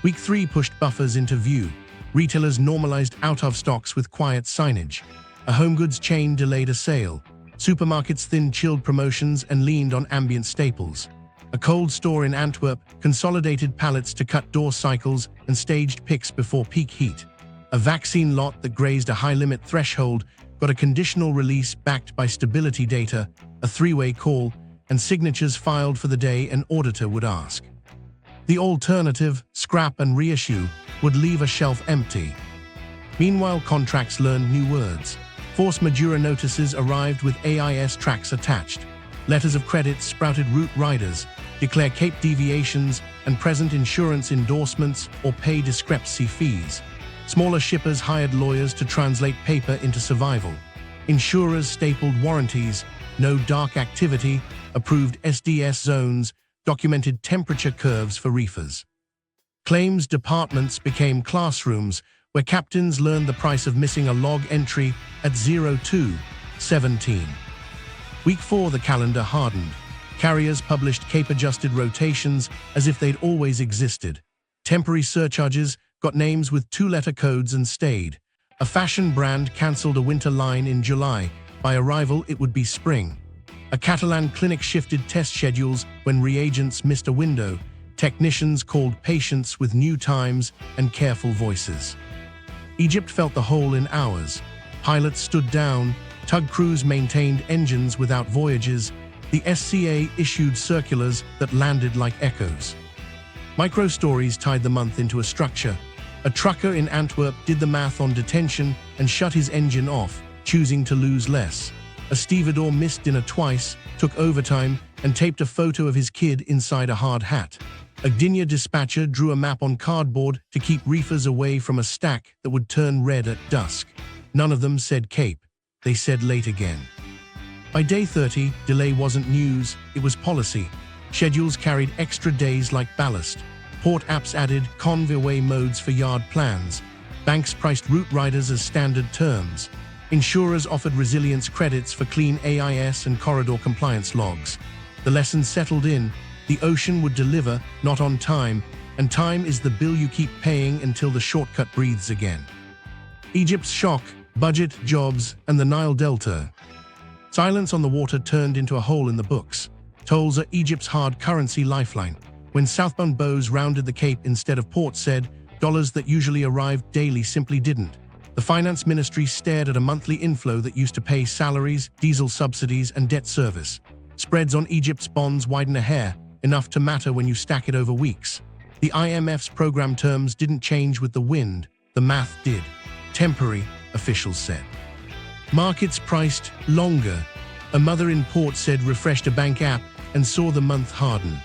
Week 3 pushed buffers into view. Retailers normalized out-of-stocks with quiet signage. A home goods chain delayed a sale. Supermarkets thinned chilled promotions and leaned on ambient staples. A cold store in Antwerp consolidated pallets to cut door cycles and staged picks before peak heat. A vaccine lot that grazed a high-limit threshold got a conditional release backed by stability data, a 3-way call, and signatures filed for the day an auditor would ask. The alternative, scrap and reissue, would leave a shelf empty. Meanwhile, contracts learned new words. Force majeure notices arrived with AIS tracks attached. Letters of credit sprouted route riders, declare Cape deviations, and present insurance endorsements or pay discrepancy fees. Smaller shippers hired lawyers to translate paper into survival. Insurers stapled warranties, no dark activity, approved SDS zones, documented temperature curves for reefers. Claims departments became classrooms where captains learned the price of missing a log entry at 02:17. Week 4, the calendar hardened. Carriers published Cape-adjusted rotations as if they'd always existed. Temporary surcharges got names with 2-letter codes and stayed. A fashion brand cancelled a winter line in July. By arrival, it would be spring. A Catalan clinic shifted test schedules when reagents missed a window. Technicians called patients with new times and careful voices. Egypt felt the hole in hours. Pilots stood down. Tug crews maintained engines without voyages. The SCA issued circulars that landed like echoes. Micro-stories tied the month into a structure. A trucker in Antwerp did the math on detention and shut his engine off, choosing to lose less. A stevedore missed dinner twice, took overtime, and taped a photo of his kid inside a hard hat. A Gdynia dispatcher drew a map on cardboard to keep reefers away from a stack that would turn red at dusk. None of them said Cape. They said late again. By day 30, delay wasn't news, it was policy. Schedules carried extra days like ballast. Port apps added convoy modes for yard plans. Banks priced route riders as standard terms. Insurers offered resilience credits for clean AIS and corridor compliance logs. The lesson settled in. The ocean would deliver, not on time, and time is the bill you keep paying until the shortcut breathes again. Egypt's shock, budget, jobs, and the Nile Delta. Silence on the water turned into a hole in the books. Tolls are Egypt's hard currency lifeline. When southbound bows rounded the Cape instead of port said, dollars that usually arrived daily simply didn't. The finance ministry stared at a monthly inflow that used to pay salaries, diesel subsidies, and debt service. Spreads on Egypt's bonds widen a hair, enough to matter when you stack it over weeks. The IMF's program terms didn't change with the wind, the math did. Temporary, officials said. Markets priced longer. A mother in port said refreshed a bank app and saw the month harden.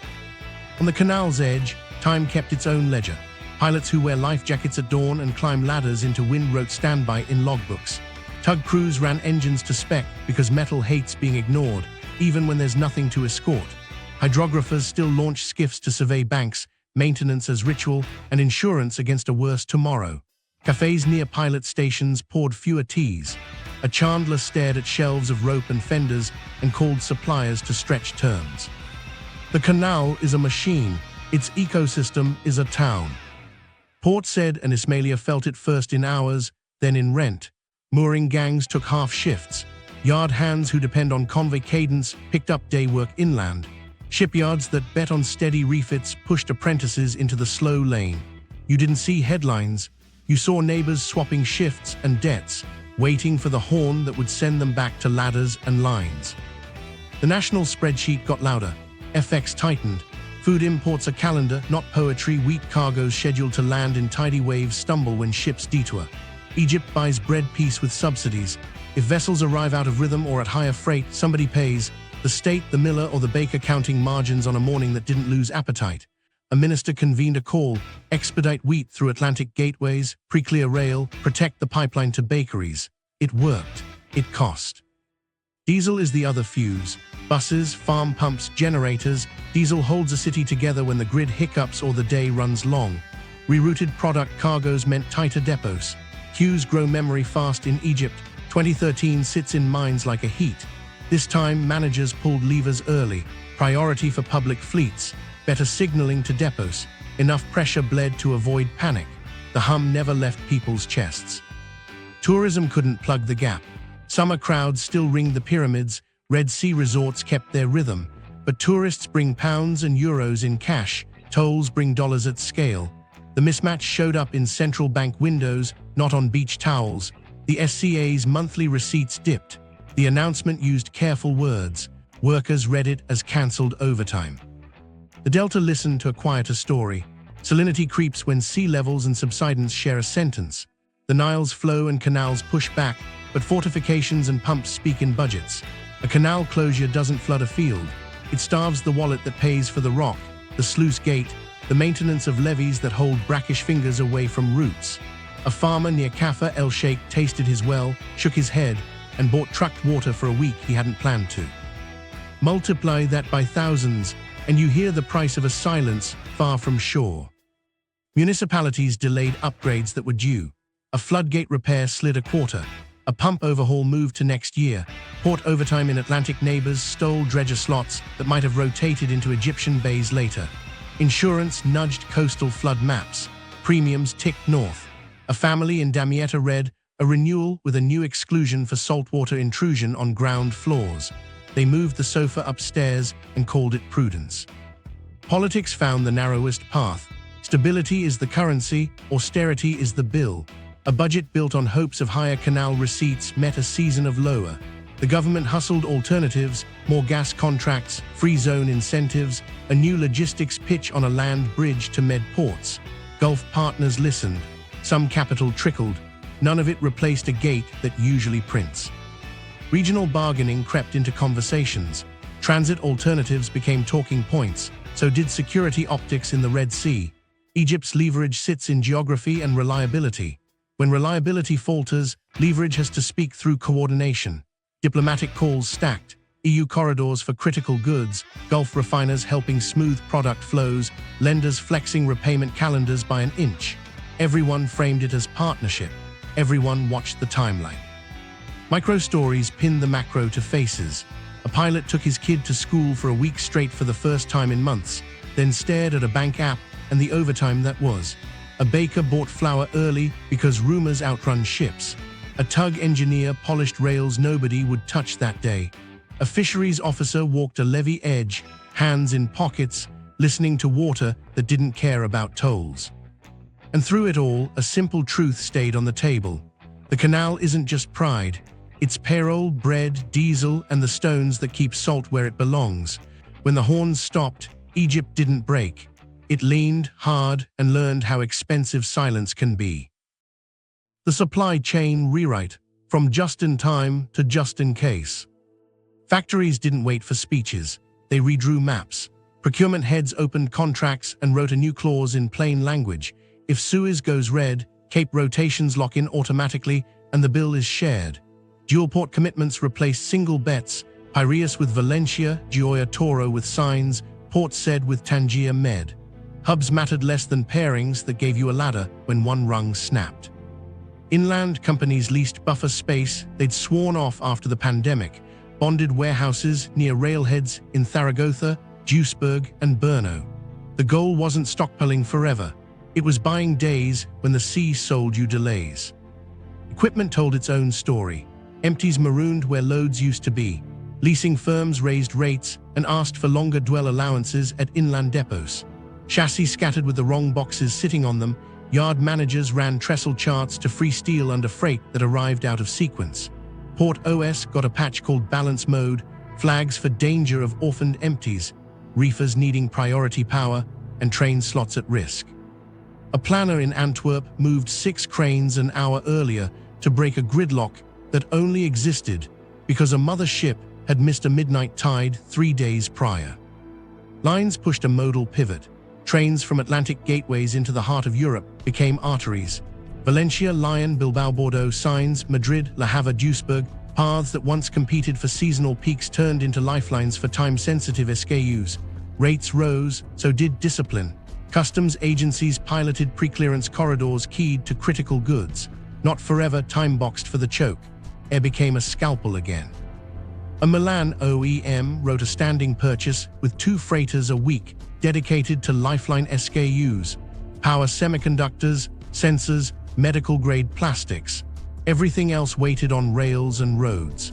On the canal's edge, time kept its own ledger. Pilots who wear life jackets at dawn and climb ladders into wind wrote standby in logbooks. Tug crews ran engines to spec because metal hates being ignored, even when there's nothing to escort. Hydrographers still launched skiffs to survey banks, maintenance as ritual, and insurance against a worse tomorrow. Cafes near pilot stations poured fewer teas. A chandler stared at shelves of rope and fenders and called suppliers to stretch terms. The canal is a machine. Its ecosystem is a town. Port said, and Ismailia felt it first in hours, then in rent. Mooring gangs took half shifts. Yard hands who depend on convoy cadence picked up day work inland. Shipyards that bet on steady refits pushed apprentices into the slow lane. You didn't see headlines. You saw neighbors swapping shifts and debts, waiting for the horn that would send them back to ladders and lines. The national spreadsheet got louder. FX tightened. Food imports a calendar, not poetry. Wheat cargoes scheduled to land in tidal waves stumble when ships detour. Egypt buys bread peace with subsidies. If vessels arrive out of rhythm or at higher freight, somebody pays. The state, the miller, or the baker counting margins on a morning that didn't lose appetite. A minister convened a call: expedite wheat through Atlantic gateways, pre-clear rail, protect the pipeline to bakeries. It worked. It cost. Diesel is the other fuse. Buses, farm pumps, generators. Diesel holds a city together when the grid hiccups or the day runs long. Rerouted product cargoes meant tighter depots. Queues grow memory fast in Egypt. 2013 sits in minds like a heat. This time, managers pulled levers early. Priority for public fleets. Better signaling to depots. Enough pressure bled to avoid panic. The hum never left people's chests. Tourism couldn't plug the gap. Summer crowds still ringed the pyramids. Red Sea resorts kept their rhythm. But tourists bring pounds and euros in cash. Tolls bring dollars at scale. The mismatch showed up in central bank windows, not on beach towels. The SCA's monthly receipts dipped. The announcement used careful words. Workers read it as cancelled overtime. The Delta listened to a quieter story. Salinity creeps when sea levels and subsidence share a sentence. The Nile's flow and canals push back, but fortifications and pumps speak in budgets. A canal closure doesn't flood a field. It starves the wallet that pays for the rock, the sluice gate, the maintenance of levees that hold brackish fingers away from roots. A farmer near Kaffa El Sheikh tasted his well, shook his head, and bought trucked water for a week he hadn't planned to. Multiply that by thousands, and you hear the price of a silence far from shore. Municipalities delayed upgrades that were due. A floodgate repair slid a quarter. A pump overhaul moved to next year. Port overtime in Atlantic neighbors stole dredger slots that might have rotated into Egyptian bays later. Insurance nudged coastal flood maps. Premiums ticked north. A family in Damietta read a renewal with a new exclusion for saltwater intrusion on ground floors. They moved the sofa upstairs and called it prudence. Politics found the narrowest path. Stability is the currency, austerity is the bill. A budget built on hopes of higher canal receipts met a season of lower. The government hustled alternatives, more gas contracts, free zone incentives, a new logistics pitch on a land bridge to Med ports. Gulf partners listened. Some capital trickled. None of it replaced a gate that usually prints. Regional bargaining crept into conversations. Transit alternatives became talking points. So did security optics in the Red Sea. Egypt's leverage sits in geography and reliability. When reliability falters, leverage has to speak through coordination. Diplomatic calls stacked, EU corridors for critical goods, Gulf refiners helping smooth product flows, lenders flexing repayment calendars by an inch. Everyone framed it as partnership. Everyone watched the timeline. Micro stories pinned the macro to faces. A pilot took his kid to school for a week straight for the first time in months, then stared at a bank app and the overtime that was. A baker bought flour early because rumors outrun ships. A tug engineer polished rails nobody would touch that day. A fisheries officer walked a levee edge, hands in pockets, listening to water that didn't care about tolls. And through it all, a simple truth stayed on the table. The canal isn't just pride. It's payroll, bread, diesel, and the stones that keep salt where it belongs. When the horns stopped, Egypt didn't break. It leaned hard and learned how expensive silence can be. The supply chain rewrite, from just-in-time to just-in-case. Factories didn't wait for speeches. They redrew maps. Procurement heads opened contracts and wrote a new clause in plain language. If Suez goes red, Cape rotations lock in automatically and the bill is shared. Dual port commitments replaced single bets, Piraeus with Valencia, Gioia Toro with signs, Port Said with Tangier Med. Hubs mattered less than pairings that gave you a ladder when one rung snapped. Inland companies leased buffer space they'd sworn off after the pandemic, bonded warehouses near railheads in Zaragoza, Duisburg, and Brno. The goal wasn't stockpiling forever. It was buying days when the sea sold you delays. Equipment told its own story. Empties marooned where loads used to be. Leasing firms raised rates and asked for longer dwell allowances at inland depots. Chassis scattered with the wrong boxes sitting on them. Yard managers ran trestle charts to free steel under freight that arrived out of sequence. Port OS got a patch called balance mode, flags for danger of orphaned empties, reefers needing priority power, and train slots at risk. A planner in Antwerp moved 6 cranes an hour earlier to break a gridlock that only existed because a mother ship had missed a midnight tide 3 days prior. Lines pushed a modal pivot. Trains from Atlantic gateways into the heart of Europe became arteries. Valencia, Lyon, Bilbao, Bordeaux, Sines, Madrid, Le Havre, Duisburg, paths that once competed for seasonal peaks turned into lifelines for time-sensitive SKUs. Rates rose, so did discipline. Customs agencies piloted pre-clearance corridors keyed to critical goods. Not forever time-boxed for the choke. Air became a scalpel again. A Milan OEM wrote a standing purchase with 2 freighters a week dedicated to lifeline SKUs, power semiconductors, sensors, medical-grade plastics. Everything else waited on rails and roads.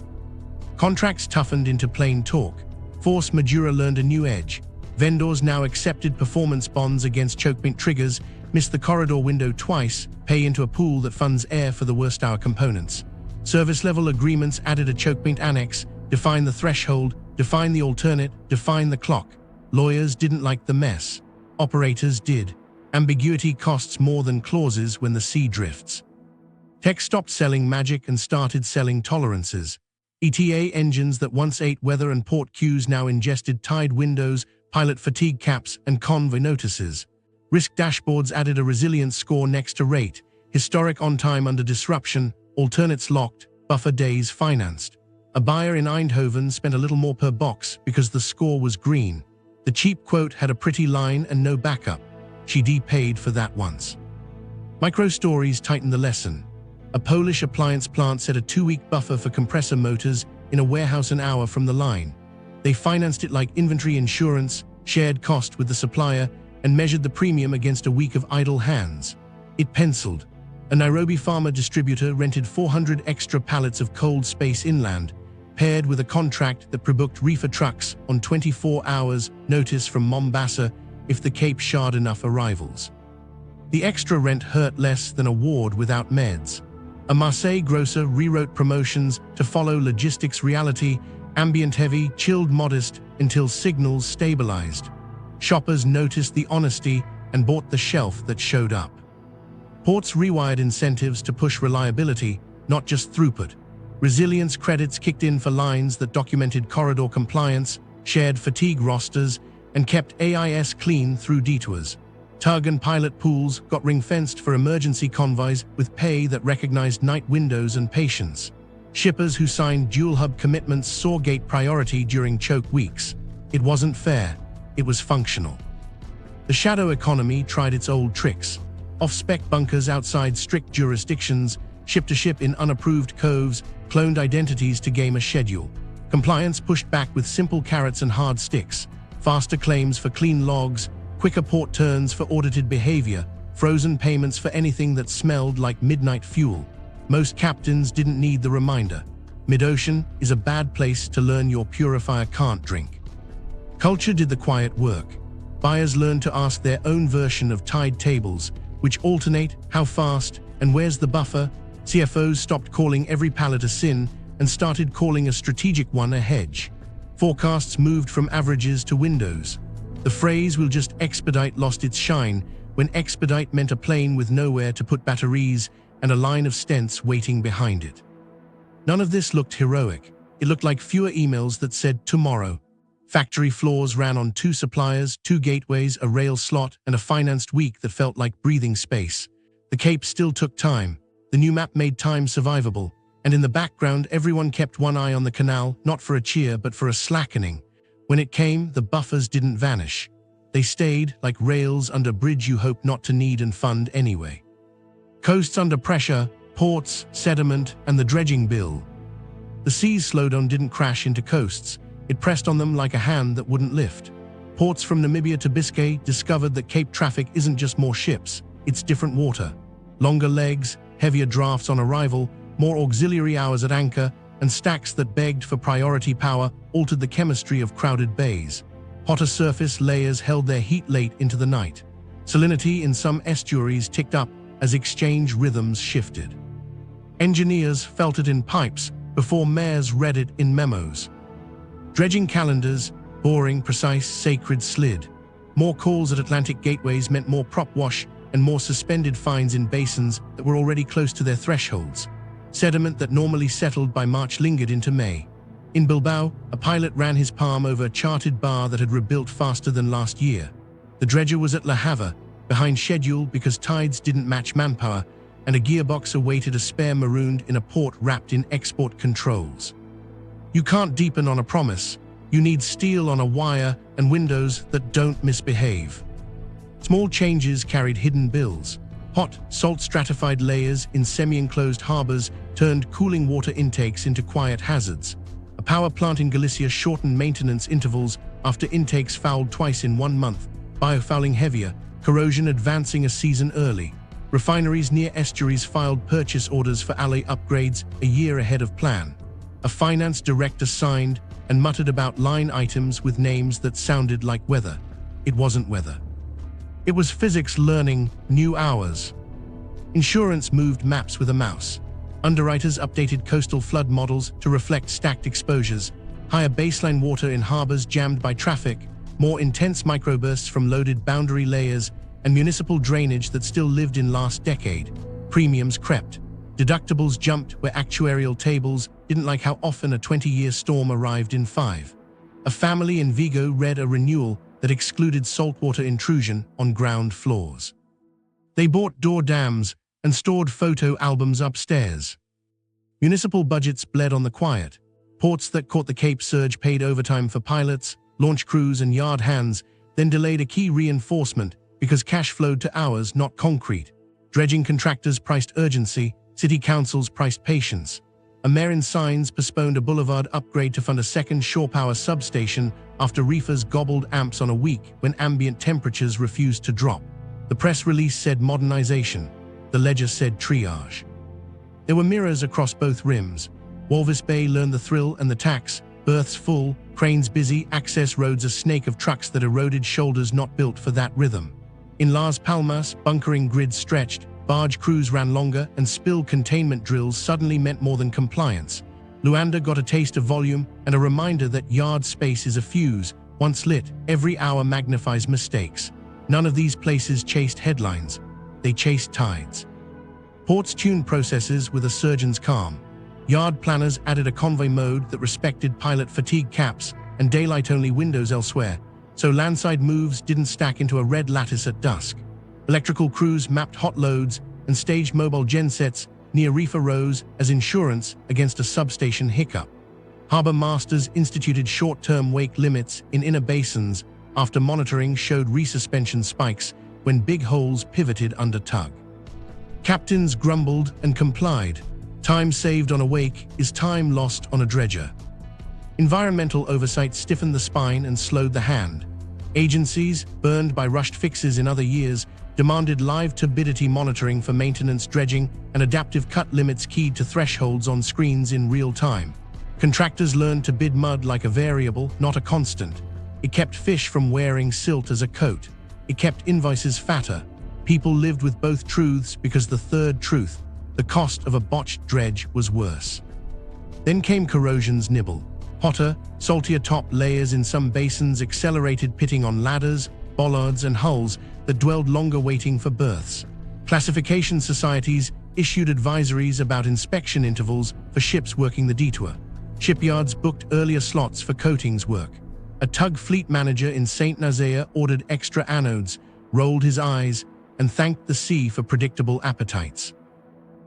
Contracts toughened into plain talk. Force Majeure learned a new edge. Vendors now accepted performance bonds against chokepoint triggers, missed the corridor window twice, pay into a pool that funds air for the worst hour components. Service-level agreements added a chokepoint annex, define the threshold, define the alternate, define the clock. Lawyers didn't like the mess. Operators did. Ambiguity costs more than clauses when the sea drifts. Tech stopped selling magic and started selling tolerances. ETA engines that once ate weather and port queues now ingested tide windows, pilot fatigue caps, and convoy notices. Risk dashboards added a resilience score next to rate, historic on-time under disruption, alternates locked, buffer days financed. A buyer in Eindhoven spent a little more per box because the score was green. The cheap quote had a pretty line and no backup. She paid for that once. Micro-stories tightened the lesson. A Polish appliance plant set a 2-week buffer for compressor motors in a warehouse an hour from the line. They financed it like inventory insurance, shared cost with the supplier, and measured the premium against a week of idle hands. It penciled. A Nairobi pharma distributor rented 400 extra pallets of cold space inland, paired with a contract that pre-booked reefer trucks on 24 hours notice from Mombasa if the Cape shard enough arrivals. The extra rent hurt less than a ward without meds. A Marseille grocer rewrote promotions to follow logistics reality, ambient heavy, chilled modest, until signals stabilized. Shoppers noticed the honesty and bought the shelf that showed up. Ports rewired incentives to push reliability, not just throughput. Resilience credits kicked in for lines that documented corridor compliance, shared fatigue rosters, and kept AIS clean through detours. Tug and pilot pools got ring-fenced for emergency convoys with pay that recognized night windows and patience. Shippers who signed dual-hub commitments saw gate priority during choke weeks. It wasn't fair. It was functional. The shadow economy tried its old tricks. Off-spec bunkers outside strict jurisdictions, ship-to-ship in unapproved coves, cloned identities to game a schedule. Compliance pushed back with simple carrots and hard sticks. Faster claims for clean logs, quicker port turns for audited behavior, frozen payments for anything that smelled like midnight fuel. Most captains didn't need the reminder. Mid-ocean is a bad place to learn your purifier can't drink. Culture did the quiet work. Buyers learned to ask their own version of tide tables, which alternate, how fast, and where's the buffer. CFOs stopped calling every pallet a sin and started calling a strategic one a hedge. Forecasts moved from averages to windows. The phrase "we'll just expedite" lost its shine when expedite meant a plane with nowhere to put batteries and a line of stents waiting behind it. None of this looked heroic. It looked like fewer emails that said tomorrow. Factory floors ran on 2 suppliers, 2 gateways, a rail slot, and a financed week that felt like breathing space. The Cape still took time. The new map made time survivable. And in the background, everyone kept one eye on the canal, not for a cheer, but for a slackening. When it came, the buffers didn't vanish. They stayed like rails under a bridge you hope not to need and fund anyway. Coasts under pressure, ports, sediment, and the dredging bill. The sea's slowdown didn't crash into coasts. It pressed on them like a hand that wouldn't lift. Ports from Namibia to Biscay discovered that Cape traffic isn't just more ships, it's different water. Longer legs, heavier drafts on arrival, more auxiliary hours at anchor, and stacks that begged for priority power altered the chemistry of crowded bays. Hotter surface layers held their heat late into the night. Salinity in some estuaries ticked up as exchange rhythms shifted. Engineers felt it in pipes before mayors read it in memos. Dredging calendars, boring, precise, sacred slid. More calls at Atlantic gateways meant more prop wash and more suspended fines in basins that were already close to their thresholds. Sediment that normally settled by March lingered into May. In Bilbao, a pilot ran his palm over a charted bar that had rebuilt faster than last year. The dredger was at Le Havre, behind schedule because tides didn't match manpower, and a gearbox awaited a spare marooned in a port wrapped in export controls. You can't deepen on a promise. You need steel on a wire and windows that don't misbehave. Small changes carried hidden bills. Hot, salt-stratified layers in semi-enclosed harbors turned cooling water intakes into quiet hazards. A power plant in Galicia shortened maintenance intervals after intakes fouled twice in 1 month, biofouling heavier, corrosion advancing a season early. Refineries near estuaries filed purchase orders for alloy upgrades a year ahead of plan. A finance director signed and muttered about line items with names that sounded like weather. It wasn't weather. It was physics learning new hours. Insurance moved maps with a mouse. Underwriters updated coastal flood models to reflect stacked exposures, higher baseline water in harbors jammed by traffic, more intense microbursts from loaded boundary layers, and municipal drainage that still lived in last decade. Premiums crept. Deductibles jumped where actuarial tables didn't like how often a 20-year storm arrived in 5. A family in Vigo read a renewal that excluded saltwater intrusion on ground floors. They bought door dams and stored photo albums upstairs. Municipal budgets bled on the quiet. Ports that caught the Cape surge paid overtime for pilots, launch crews, and yard hands, then delayed a key reinforcement because cash flowed to hours, not concrete. Dredging contractors priced urgency, city councils priced patience. A mayor in Signs postponed a boulevard upgrade to fund a second shore power substation after reefers gobbled amps on a week when ambient temperatures refused to drop. The press release said modernization. The ledger said triage. There were mirrors across both rims. Walvis Bay learned the thrill and the tax, berths full, cranes busy, access roads a snake of trucks that eroded shoulders not built for that rhythm. In Las Palmas, bunkering grids stretched, barge crews ran longer, and spill containment drills suddenly meant more than compliance. Luanda got a taste of volume and a reminder that yard space is a fuse. Once lit, every hour magnifies mistakes. None of these places chased headlines. They chased tides. Ports tuned processes with a surgeon's calm. Yard planners added a convoy mode that respected pilot fatigue caps and daylight-only windows elsewhere, so landside moves didn't stack into a red lattice at dusk. Electrical crews mapped hot loads and staged mobile gensets near reefer rows as insurance against a substation hiccup. Harbor masters instituted short-term wake limits in inner basins after monitoring showed resuspension spikes when big holes pivoted under tug. Captains grumbled and complied. Time saved on a wake is time lost on a dredger. Environmental oversight stiffened the spine and slowed the hand. Agencies, burned by rushed fixes in other years, demanded live turbidity monitoring for maintenance dredging and adaptive cut limits keyed to thresholds on screens in real time. Contractors learned to bid mud like a variable, not a constant. It kept fish from wearing silt as a coat. It kept invoices fatter. People lived with both truths because the third truth, the cost of a botched dredge, was worse. Then came corrosion's nibble. Hotter, saltier top layers in some basins accelerated pitting on ladders, bollards, and hulls that dwelled longer waiting for berths. Classification societies issued advisories about inspection intervals for ships working the Detour. Shipyards booked earlier slots for coatings work. A tug fleet manager in St. Nazaire ordered extra anodes, rolled his eyes, and thanked the sea for predictable appetites.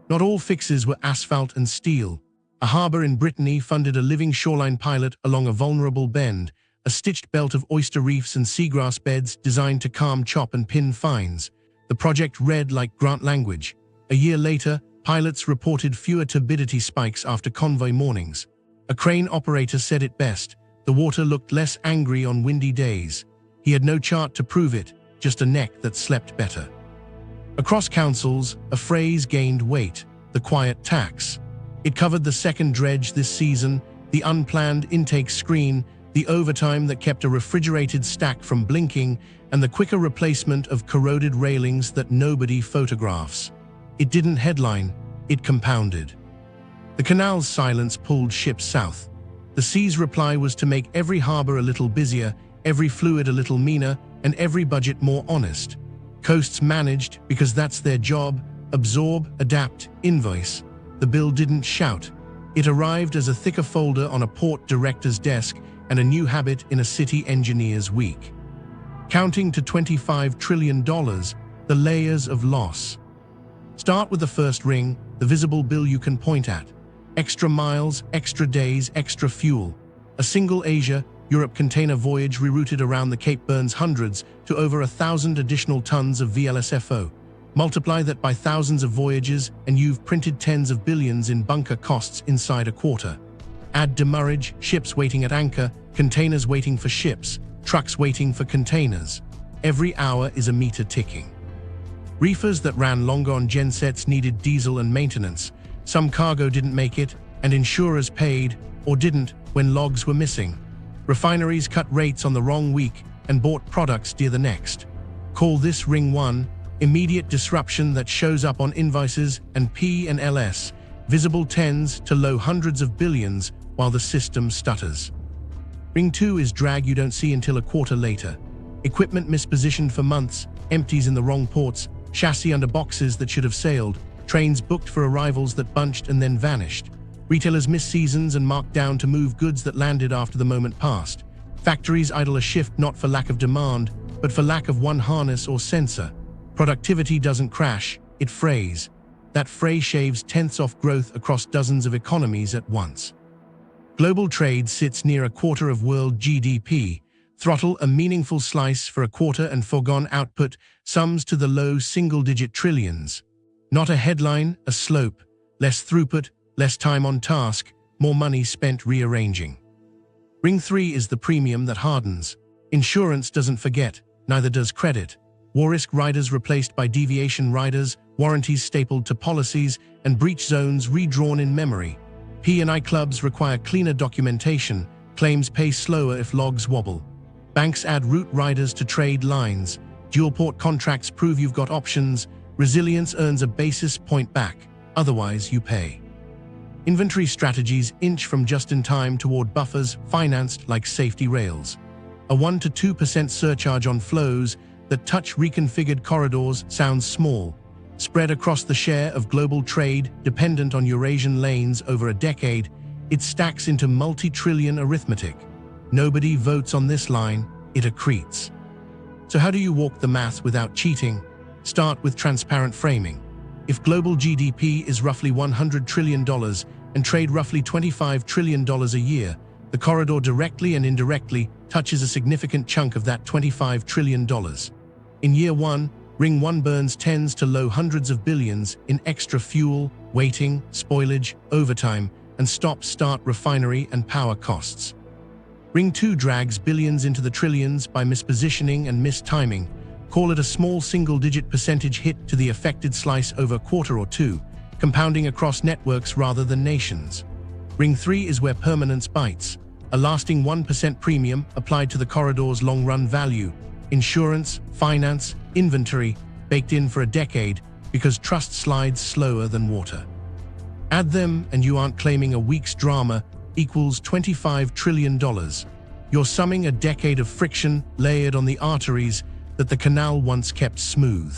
Not all fixes were asphalt and steel. A harbor in Brittany funded a living shoreline pilot along a vulnerable bend, a stitched belt of oyster reefs and seagrass beds designed to calm chop and pin fines. The project read like Grant language. A year later, pilots reported fewer turbidity spikes after convoy mornings. A crane operator said it best: the water looked less angry on windy days. He had no chart to prove it, just a neck that slept better. Across councils, a phrase gained weight: the quiet tax. It covered the second dredge this season, the unplanned intake screen, the overtime that kept a refrigerated stack from blinking, and the quicker replacement of corroded railings that nobody photographs. It didn't headline, it compounded. The canal's silence pulled ships south. The sea's reply was to make every harbor a little busier, every fluid a little meaner, and every budget more honest. Coasts managed, because that's their job: absorb, adapt, invoice. The bill didn't shout. It arrived as a thicker folder on a port director's desk and a new habit in a city engineer's week. Counting to $25 trillion, the layers of loss. Start with the first ring, the visible bill you can point at. Extra miles, extra days, extra fuel. A single Asia-Europe container voyage rerouted around the Cape burns hundreds to over 1,000 additional tons of VLSFO. Multiply that by thousands of voyages and you've printed tens of billions in bunker costs inside a quarter. Add demurrage, ships waiting at anchor, containers waiting for ships, trucks waiting for containers. Every hour is a meter ticking. Reefers that ran longer on gensets needed diesel and maintenance. Some cargo didn't make it, and insurers paid, or didn't, when logs were missing. Refineries cut rates on the wrong week and bought products dear the next. Call this Ring 1, immediate disruption that shows up on invoices and P&LS, visible tens to low hundreds of billions while the system stutters. Ring 2 is drag you don't see until a quarter later. Equipment mispositioned for months, empties in the wrong ports, chassis under boxes that should have sailed, trains booked for arrivals that bunched and then vanished. Retailers miss seasons and marked down to move goods that landed after the moment passed. Factories idle a shift not for lack of demand, but for lack of one harness or sensor. Productivity doesn't crash, it frays. That fray shaves tenths off growth across dozens of economies at once. Global trade sits near a quarter of world GDP. Throttle a meaningful slice for a quarter and foregone output sums to the low single-digit trillions. Not a headline, a slope. Less throughput, less time on task, more money spent rearranging. Ring 3 is the premium that hardens. Insurance doesn't forget, neither does credit. War risk riders replaced by deviation riders, warranties stapled to policies, and breach zones redrawn in memory. P&I clubs require cleaner documentation, claims pay slower if logs wobble. Banks add route riders to trade lines. Dual port contracts prove you've got options. Resilience earns a basis point back, otherwise you pay. Inventory strategies inch from just-in-time toward buffers financed like safety rails. A 1 to 2% surcharge on flows that touch reconfigured corridors sounds small. Spread across the share of global trade dependent on Eurasian lanes over a decade, it stacks into multi-trillion arithmetic. Nobody votes on this line, it accretes. So how do you walk the math without cheating? Start with transparent framing. If global GDP is roughly $100 trillion and trade roughly $25 trillion a year, the corridor directly and indirectly touches a significant chunk of that $25 trillion. In year 1, Ring 1 burns tens to low hundreds of billions in extra fuel, waiting, spoilage, overtime, and stop-start refinery and power costs. Ring 2 drags billions into the trillions by mispositioning and mistiming. Call it a small single-digit percentage hit to the affected slice over a quarter or two, compounding across networks rather than nations. Ring 3 is where permanence bites, a lasting 1% premium applied to the corridor's long-run value. Insurance, finance, inventory, baked in for a decade because trust slides slower than water. Add them and you aren't claiming a week's drama equals $25 trillion. You're summing a decade of friction layered on the arteries that the canal once kept smooth.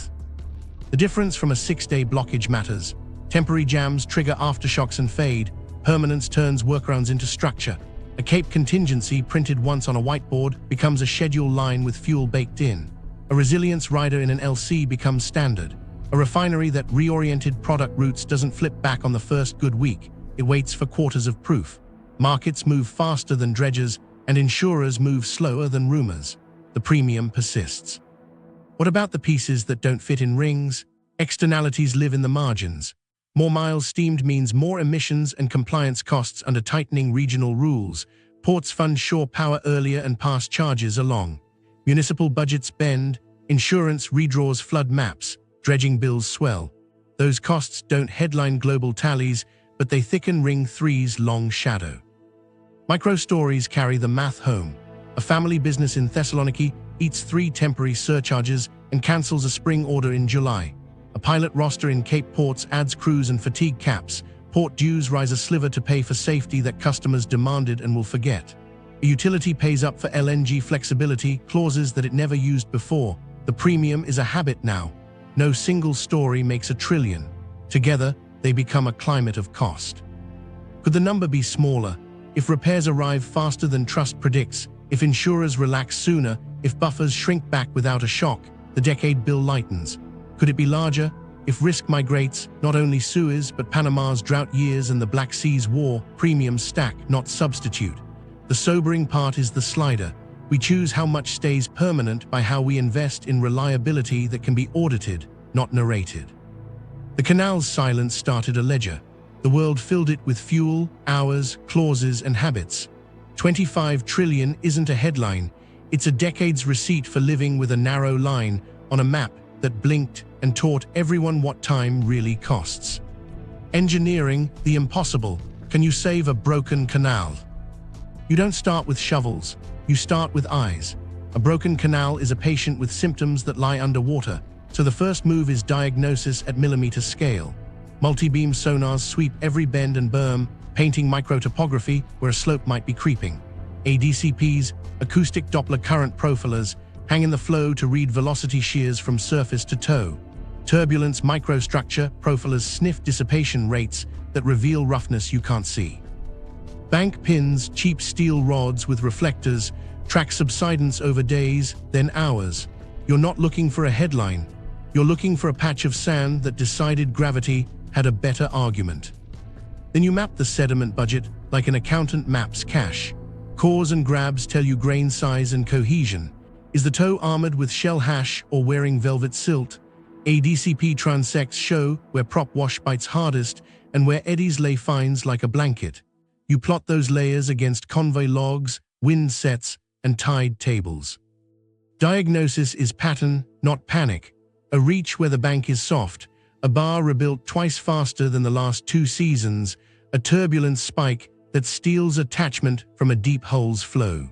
The difference from a 6-day blockage matters. Temporary jams trigger aftershocks and fade. Permanence turns workarounds into structure. A Cape contingency printed once on a whiteboard becomes a schedule line with fuel baked in. A resilience rider in an LC becomes standard. A refinery that reoriented product routes doesn't flip back on the first good week. It waits for quarters of proof. Markets move faster than dredges, and insurers move slower than rumors. The premium persists. What about the pieces that don't fit in rings? Externalities live in the margins. More miles steamed means more emissions and compliance costs under tightening regional rules. Ports fund shore power earlier and pass charges along. Municipal budgets bend. Insurance redraws flood maps. Dredging bills swell. Those costs don't headline global tallies, but they thicken Ring 3's long shadow. Micro-stories carry the math home. A family business in Thessaloniki eats 3 temporary surcharges and cancels a spring order in July. A pilot roster in Cape Ports adds crews and fatigue caps. Port dues rise a sliver to pay for safety that customers demanded and will forget. A utility pays up for LNG flexibility, clauses that it never used before. The premium is a habit now. No single story makes a trillion. Together, they become a climate of cost. Could the number be smaller? If repairs arrive faster than trust predicts, if insurers relax sooner, if buffers shrink back without a shock, the decade bill lightens. Could it be larger? If risk migrates, not only Suez but Panama's drought years and the Black Sea's war, premiums stack, not substitute. The sobering part is the slider. We choose how much stays permanent by how we invest in reliability that can be audited, not narrated. The canal's silence started a ledger. The world filled it with fuel, hours, clauses, and habits. 25 trillion isn't a headline. It's a decade's receipt for living with a narrow line on a map that blinked and taught everyone what time really costs. Engineering the impossible. Can you save a broken canal? You don't start with shovels. You start with eyes. A broken canal is a patient with symptoms that lie underwater, so the first move is diagnosis at millimeter scale. Multi-beam sonars sweep every bend and berm, painting microtopography where a slope might be creeping. ADCPs, acoustic Doppler current profilers, hang in the flow to read velocity shears from surface to toe. Turbulence microstructure profilers sniff dissipation rates that reveal roughness you can't see. Bank pins, cheap steel rods with reflectors, track subsidence over days, then hours. You're not looking for a headline. You're looking for a patch of sand that decided gravity had a better argument. Then you map the sediment budget like an accountant maps cash. Cores and grabs tell you grain size and cohesion. Is the toe armored with shell hash or wearing velvet silt? ADCP transects show where prop wash bites hardest and where eddies lay fines like a blanket. You plot those layers against convoy logs, wind sets, and tide tables. Diagnosis is pattern, not panic. A reach where the bank is soft, a bar rebuilt twice faster than the last 2 seasons, a turbulent spike that steals attachment from a deep hole's flow.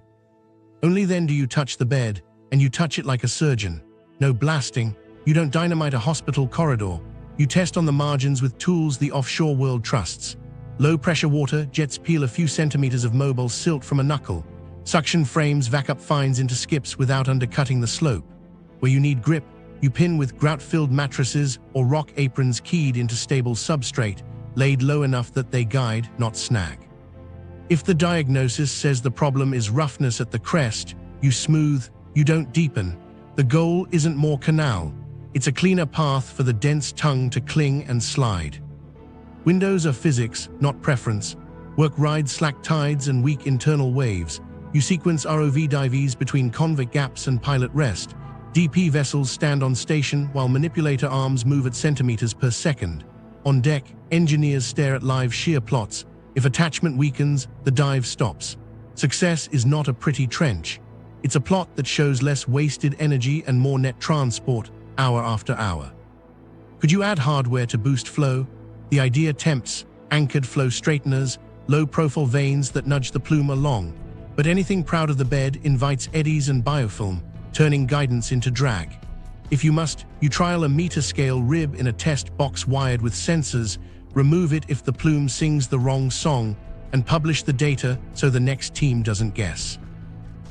Only then do you touch the bed, and you touch it like a surgeon. No blasting. You don't dynamite a hospital corridor. You test on the margins with tools the offshore world trusts. Low-pressure water jets peel a few centimeters of mobile silt from a knuckle. Suction frames vac up fines into skips without undercutting the slope. Where you need grip, you pin with grout-filled mattresses or rock aprons keyed into stable substrate, laid low enough that they guide, not snag. If the diagnosis says the problem is roughness at the crest, you smooth, you don't deepen. The goal isn't more canal. It's a cleaner path for the dense tongue to cling and slide. Windows are physics, not preference. Work rides slack tides and weak internal waves. You sequence ROV dives between convict gaps and pilot rest. DP vessels stand on station while manipulator arms move at centimeters per second. On deck, engineers stare at live shear plots. If attachment weakens, the dive stops. Success is not a pretty trench. It's a plot that shows less wasted energy and more net transport, hour after hour. Could you add hardware to boost flow? The idea tempts, anchored flow straighteners, low-profile vanes that nudge the plume along. But anything proud of the bed invites eddies and biofilm, turning guidance into drag. If you must, you trial a meter-scale rib in a test box wired with sensors, remove it if the plume sings the wrong song, and publish the data so the next team doesn't guess.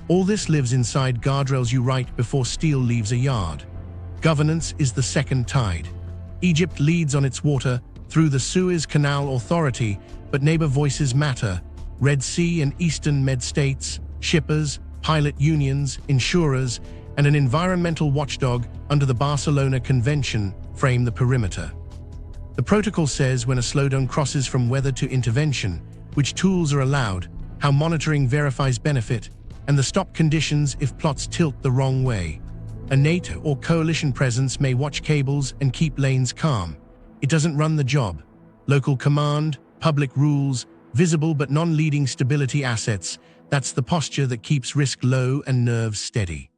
All this lives inside guardrails you write before steel leaves a yard. Governance is the second tide. Egypt leads on its water through the Suez Canal Authority, but neighbor voices matter. Red Sea and Eastern Med states, shippers, pilot unions, insurers, and an environmental watchdog under the Barcelona Convention frame the perimeter. The protocol says when a slowdown crosses from weather to intervention, which tools are allowed, how monitoring verifies benefit, and the stop conditions if plots tilt the wrong way. A NATO or coalition presence may watch cables and keep lanes calm. It doesn't run the job. Local command, public rules, visible but non-leading stability assets, that's the posture that keeps risk low and nerves steady.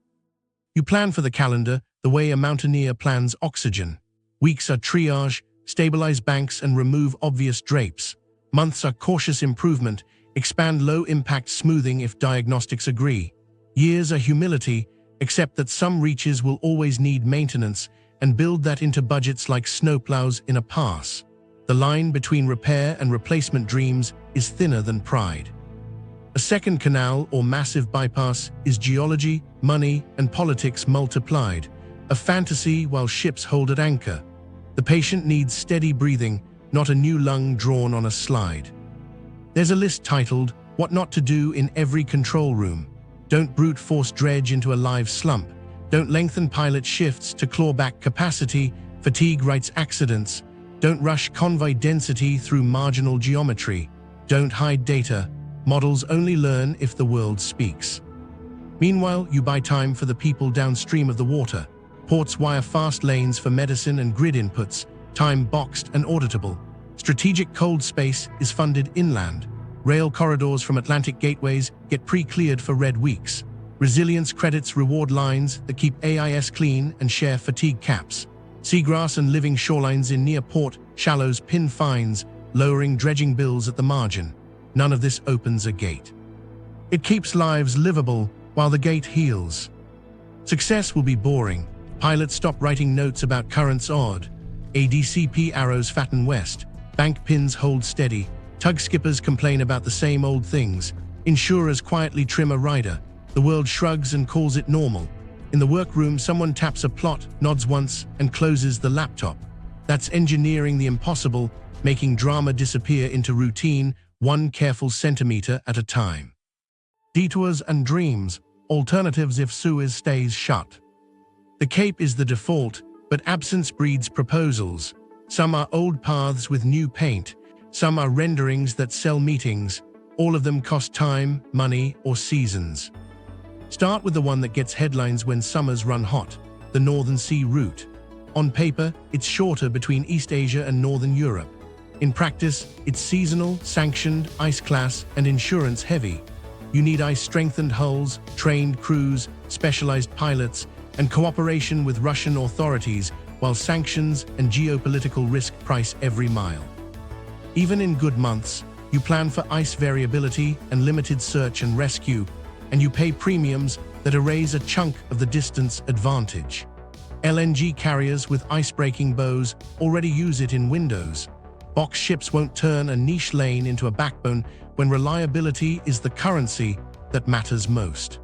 You plan for the calendar the way a mountaineer plans oxygen. Weeks are triage, stabilize banks and remove obvious drapes. Months are cautious improvement, expand low-impact smoothing if diagnostics agree. Years are humility, accept that some reaches will always need maintenance and build that into budgets like snowplows in a pass. The line between repair and replacement dreams is thinner than pride. A second canal or massive bypass is geology, money, and politics multiplied, a fantasy while ships hold at anchor. The patient needs steady breathing, not a new lung drawn on a slide. There's a list titled, What Not to Do in Every Control Room. Don't brute force dredge into a live slump. Don't lengthen pilot shifts to claw back capacity, fatigue writes accidents. Don't rush convoy density through marginal geometry. Don't hide data. Models only learn if the world speaks. Meanwhile, you buy time for the people downstream of the water. Ports wire fast lanes for medicine and grid inputs, time boxed and auditable. Strategic cold space is funded inland. Rail corridors from Atlantic gateways get pre-cleared for red weeks. Resilience credits reward lines that keep AIS clean and share fatigue caps. Seagrass and living shorelines in near port shallows pin fines, lowering dredging bills at the margin. None of this opens a gate. It keeps lives livable while the gate heals. Success will be boring. Pilots stop writing notes about currents odd. ADCP arrows fatten west. Bank pins hold steady. Tug skippers complain about the same old things. Insurers quietly trim a rider. The world shrugs and calls it normal. In the workroom, someone taps a plot, nods once, and closes the laptop. That's engineering the impossible, making drama disappear into routine, one careful centimeter at a time. Detours and dreams, alternatives if Suez stays shut. The Cape is the default, but absence breeds proposals. Some are old paths with new paint. Some are renderings that sell meetings. All of them cost time, money, or seasons. Start with the one that gets headlines when summers run hot, the Northern Sea route. On paper, it's shorter between East Asia and Northern Europe. In practice, it's seasonal, sanctioned, ice class, and insurance heavy. You need ice-strengthened hulls, trained crews, specialized pilots, and cooperation with Russian authorities, while sanctions and geopolitical risk price every mile. Even in good months, you plan for ice variability and limited search and rescue, and you pay premiums that erase a chunk of the distance advantage. LNG carriers with ice-breaking bows already use it in windows. Box ships won't turn a niche lane into a backbone when reliability is the currency that matters most.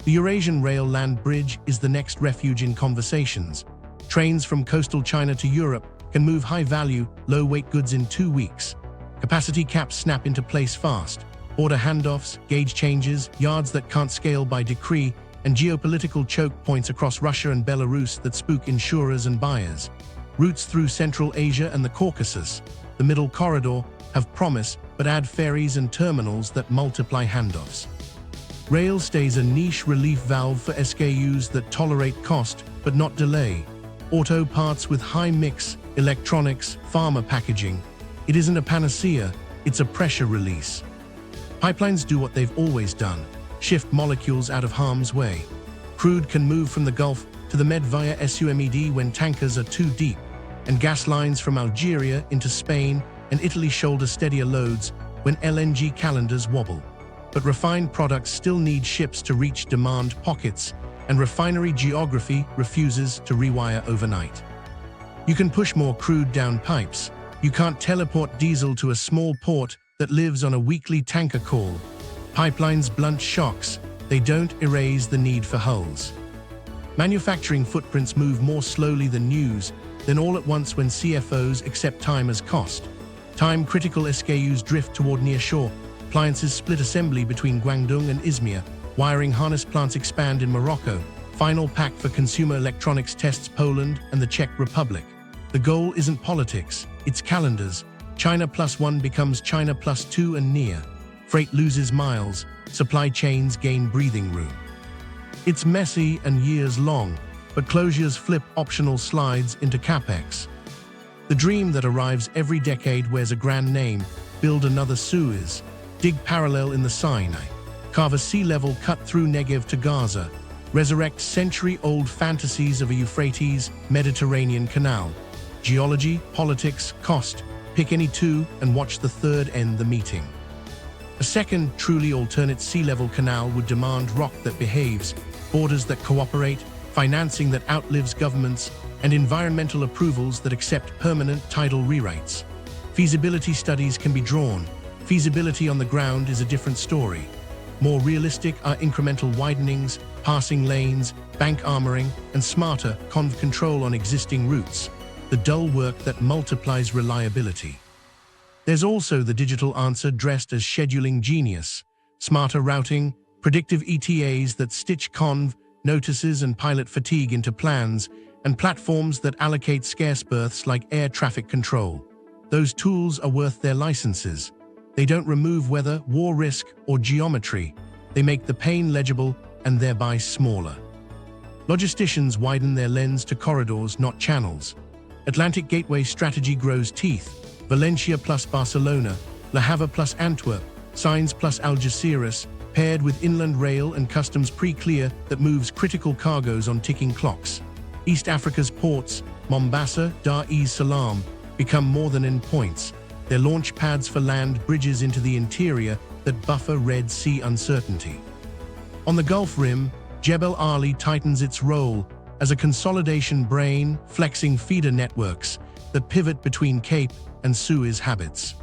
The Eurasian Rail Land Bridge is the next refuge in conversations. Trains from coastal China to Europe can move high-value, low-weight goods in 2 weeks. Capacity caps snap into place fast. Border handoffs, gauge changes, yards that can't scale by decree, and geopolitical choke points across Russia and Belarus that spook insurers and buyers. Routes through Central Asia and the Caucasus, the Middle Corridor, have promise but add ferries and terminals that multiply handoffs. Rail stays a niche relief valve for SKUs that tolerate cost but not delay. Auto parts with high mix, electronics, pharma packaging. It isn't a panacea, it's a pressure release. Pipelines do what they've always done, shift molecules out of harm's way. Crude can move from the Gulf to the Med via SUMED when tankers are too deep, and gas lines from Algeria into Spain and Italy shoulder steadier loads when LNG calendars wobble. But refined products still need ships to reach demand pockets, and refinery geography refuses to rewire overnight. You can push more crude down pipes. You can't teleport diesel to a small port that lives on a weekly tanker call. Pipelines blunt shocks. They don't erase the need for hulls. Manufacturing footprints move more slowly than news, then all at once when CFOs accept time as cost. Time-critical SKUs drift toward nearshore. Appliances split assembly between Guangdong and Izmir. Wiring harness plants expand in Morocco. Final pack for consumer electronics tests Poland and the Czech Republic. The goal isn't politics, it's calendars. China +1 becomes China +2 and near. Freight loses miles, supply chains gain breathing room. It's messy and years long, but closures flip optional slides into capex. The dream that arrives every decade wears a grand name: build another Suez, dig parallel in the Sinai, carve a sea level cut through Negev to Gaza, resurrect century-old fantasies of a Euphrates-Mediterranean canal. Geology, politics, cost, pick any two and watch the third end the meeting. A second, truly alternate sea level canal would demand rock that behaves, borders that cooperate, financing that outlives governments, and environmental approvals that accept permanent tidal rewrites. Feasibility studies can be drawn. Feasibility on the ground is a different story. More realistic are incremental widenings, passing lanes, bank armoring, and smarter conv control on existing routes, the dull work that multiplies reliability. There's also the digital answer dressed as scheduling genius, smarter routing, predictive ETAs that stitch conv, notices and pilot fatigue into plans, and platforms that allocate scarce berths like air traffic control. Those tools are worth their licenses. They don't remove weather, war risk, or geometry. They make the pain legible and thereby smaller. Logisticians widen their lens to corridors, not channels. Atlantic Gateway strategy grows teeth. Valencia plus Barcelona, Le Havre plus Antwerp, Sines plus Algeciras, paired with inland rail and customs pre-clear that moves critical cargoes on ticking clocks. East Africa's ports, Mombasa, Dar es Salaam, become more than endpoints. They're launch pads for land bridges into the interior that buffer Red Sea uncertainty. On the Gulf Rim, Jebel Ali tightens its role as a consolidation brain, flexing feeder networks that pivot between Cape and Suez habits.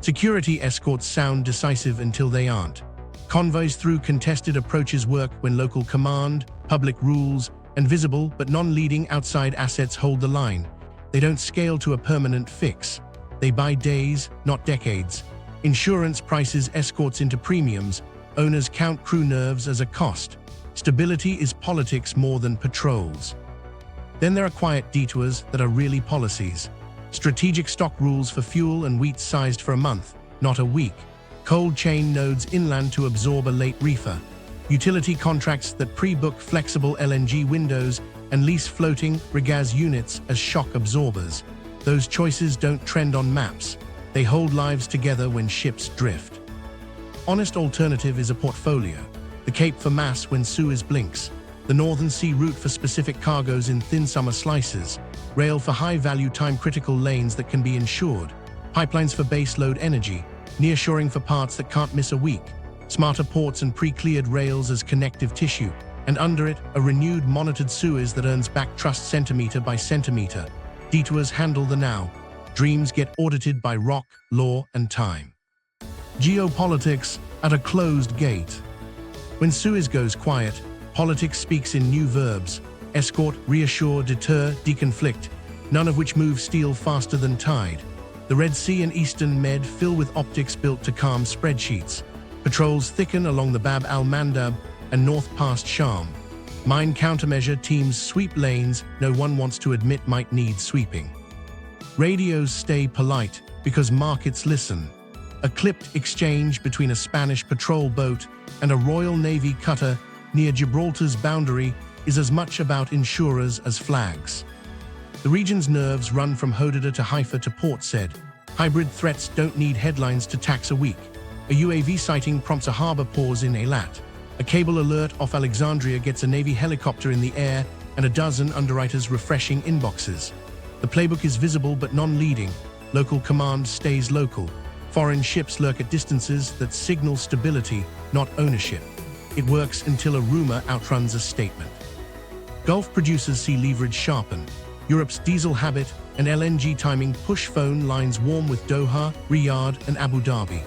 Security escorts sound decisive until they aren't. Convoys through contested approaches work when local command, public rules, and visible but non-leading outside assets hold the line. They don't scale to a permanent fix. They buy days, not decades. Insurance prices escorts into premiums. Owners count crew nerves as a cost. Stability is politics more than patrols. Then there are quiet detours that are really policies. Strategic stock rules for fuel and wheat sized for a month, not a week. Cold chain nodes inland to absorb a late reefer. Utility contracts that pre-book flexible LNG windows and lease floating regas units as shock absorbers. Those choices don't trend on maps. They hold lives together when ships drift. Honest alternative is a portfolio. The Cape for mass when Suez blinks. The Northern Sea route for specific cargoes in thin summer slices. Rail for high-value time-critical lanes that can be insured. Pipelines for base-load energy. Nearshoring for parts that can't miss a week. Smarter ports and pre-cleared rails as connective tissue. And under it, a renewed monitored Suez that earns back trust centimeter by centimeter. Detours handle the now. Dreams get audited by rock, law, and time. Geopolitics at a closed gate. When Suez goes quiet, politics speaks in new verbs: escort, reassure, deter, deconflict, none of which move steel faster than tide. The Red Sea and Eastern Med fill with optics built to calm spreadsheets. Patrols thicken along the Bab al-Mandab and north past Sham. Mine countermeasure teams sweep lanes no one wants to admit might need sweeping. Radios stay polite because markets listen. A clipped exchange between a Spanish patrol boat and a Royal Navy cutter near Gibraltar's boundary is as much about insurers as flags. The region's nerves run from Hodeidah to Haifa to Port Said. Hybrid threats don't need headlines to tax a week. A UAV sighting prompts a harbor pause in Eilat. A cable alert off Alexandria gets a Navy helicopter in the air and a dozen underwriters refreshing inboxes. The playbook is visible but non-leading. Local command stays local. Foreign ships lurk at distances that signal stability, not ownership. It works until a rumor outruns a statement. Gulf producers see leverage sharpen. Europe's diesel habit and LNG timing push phone lines warm with Doha, Riyadh, and Abu Dhabi.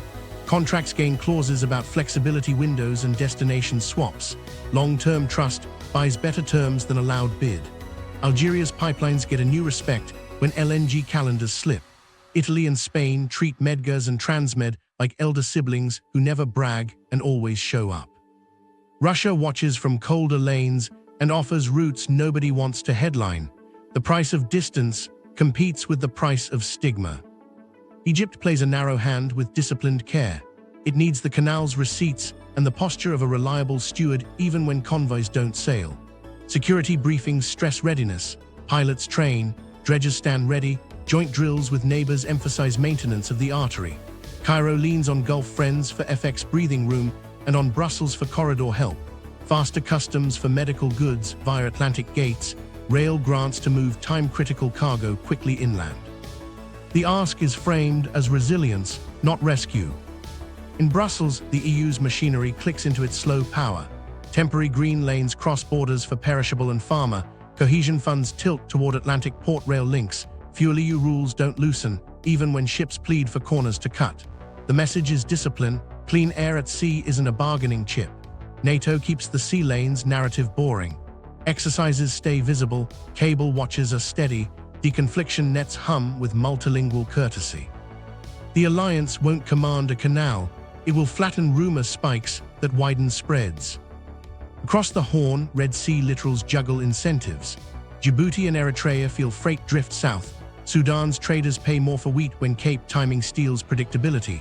Contracts gain clauses about flexibility windows and destination swaps. Long-term trust buys better terms than a loud bid. Algeria's pipelines get a new respect when LNG calendars slip. Italy and Spain treat Medgas and Transmed like elder siblings who never brag and always show up. Russia watches from colder lanes and offers routes nobody wants to headline. The price of distance competes with the price of stigma. Egypt plays a narrow hand with disciplined care. It needs the canal's receipts and the posture of a reliable steward even when convoys don't sail. Security briefings stress readiness. Pilots train, dredgers stand ready, joint drills with neighbors emphasize maintenance of the artery. Cairo leans on Gulf friends for FX breathing room and on Brussels for corridor help. Faster customs for medical goods via Atlantic gates, rail grants to move time-critical cargo quickly inland. The ask is framed as resilience, not rescue. In Brussels, the EU's machinery clicks into its slow power. Temporary green lanes cross borders for perishable and pharma. Cohesion funds tilt toward Atlantic port rail links. Fuel EU rules don't loosen, even when ships plead for corners to cut. The message is discipline. Clean air at sea isn't a bargaining chip. NATO keeps the sea lanes narrative boring. Exercises stay visible. Cable watches are steady. Deconfliction nets hum with multilingual courtesy. The alliance won't command a canal. It will flatten rumor spikes that widen spreads. Across the Horn, Red Sea littorals juggle incentives. Djibouti and Eritrea feel freight drift south. Sudan's traders pay more for wheat when Cape timing steals predictability.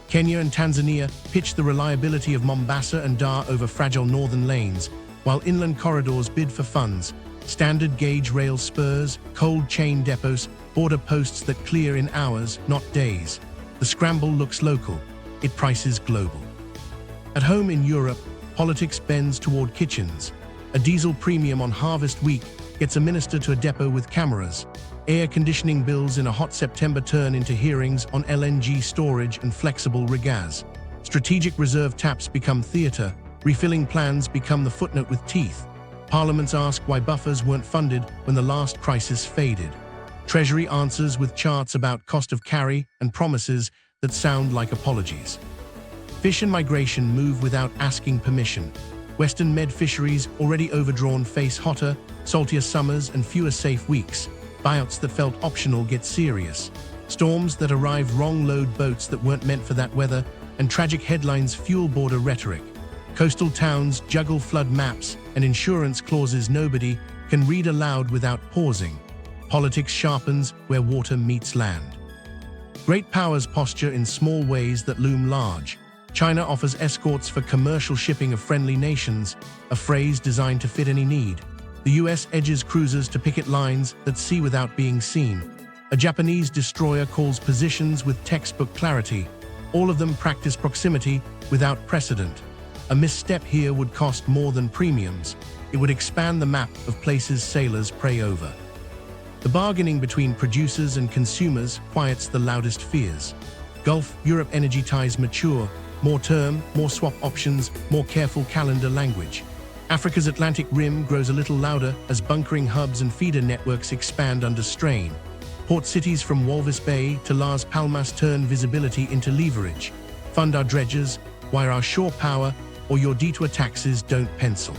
Kenya and Tanzania pitch the reliability of Mombasa and Dar over fragile northern lanes, while inland corridors bid for funds. Standard gauge rail spurs, cold chain depots, border posts that clear in hours, not days. The scramble looks local. It prices global. At home in Europe, politics bends toward kitchens. A diesel premium on harvest week gets a minister to a depot with cameras. Air conditioning bills in a hot September turn into hearings on LNG storage and flexible regas. Strategic reserve taps become theater. Refilling plans become the footnote with teeth. Parliaments ask why buffers weren't funded when the last crisis faded. Treasury answers with charts about cost of carry and promises that sound like apologies. Fish and migration move without asking permission. Western Med fisheries, already overdrawn, face hotter, saltier summers and fewer safe weeks. Buyouts that felt optional get serious. Storms that arrive wrong load boats that weren't meant for that weather, and tragic headlines fuel border rhetoric. Coastal towns juggle flood maps and insurance clauses nobody can read aloud without pausing. Politics sharpens where water meets land. Great powers posture in small ways that loom large. China offers escorts for commercial shipping of friendly nations, a phrase designed to fit any need. The US edges cruisers to picket lines that see without being seen. A Japanese destroyer calls positions with textbook clarity. All of them practice proximity without precedent. A misstep here would cost more than premiums. It would expand the map of places sailors pray over. The bargaining between producers and consumers quiets the loudest fears. Gulf, Europe energy ties mature. More term, more swap options, more careful calendar language. Africa's Atlantic rim grows a little louder as bunkering hubs and feeder networks expand under strain. Port cities from Walvis Bay to Las Palmas turn visibility into leverage. Fund our dredgers, wire our shore power, or your detour taxes don't pencil.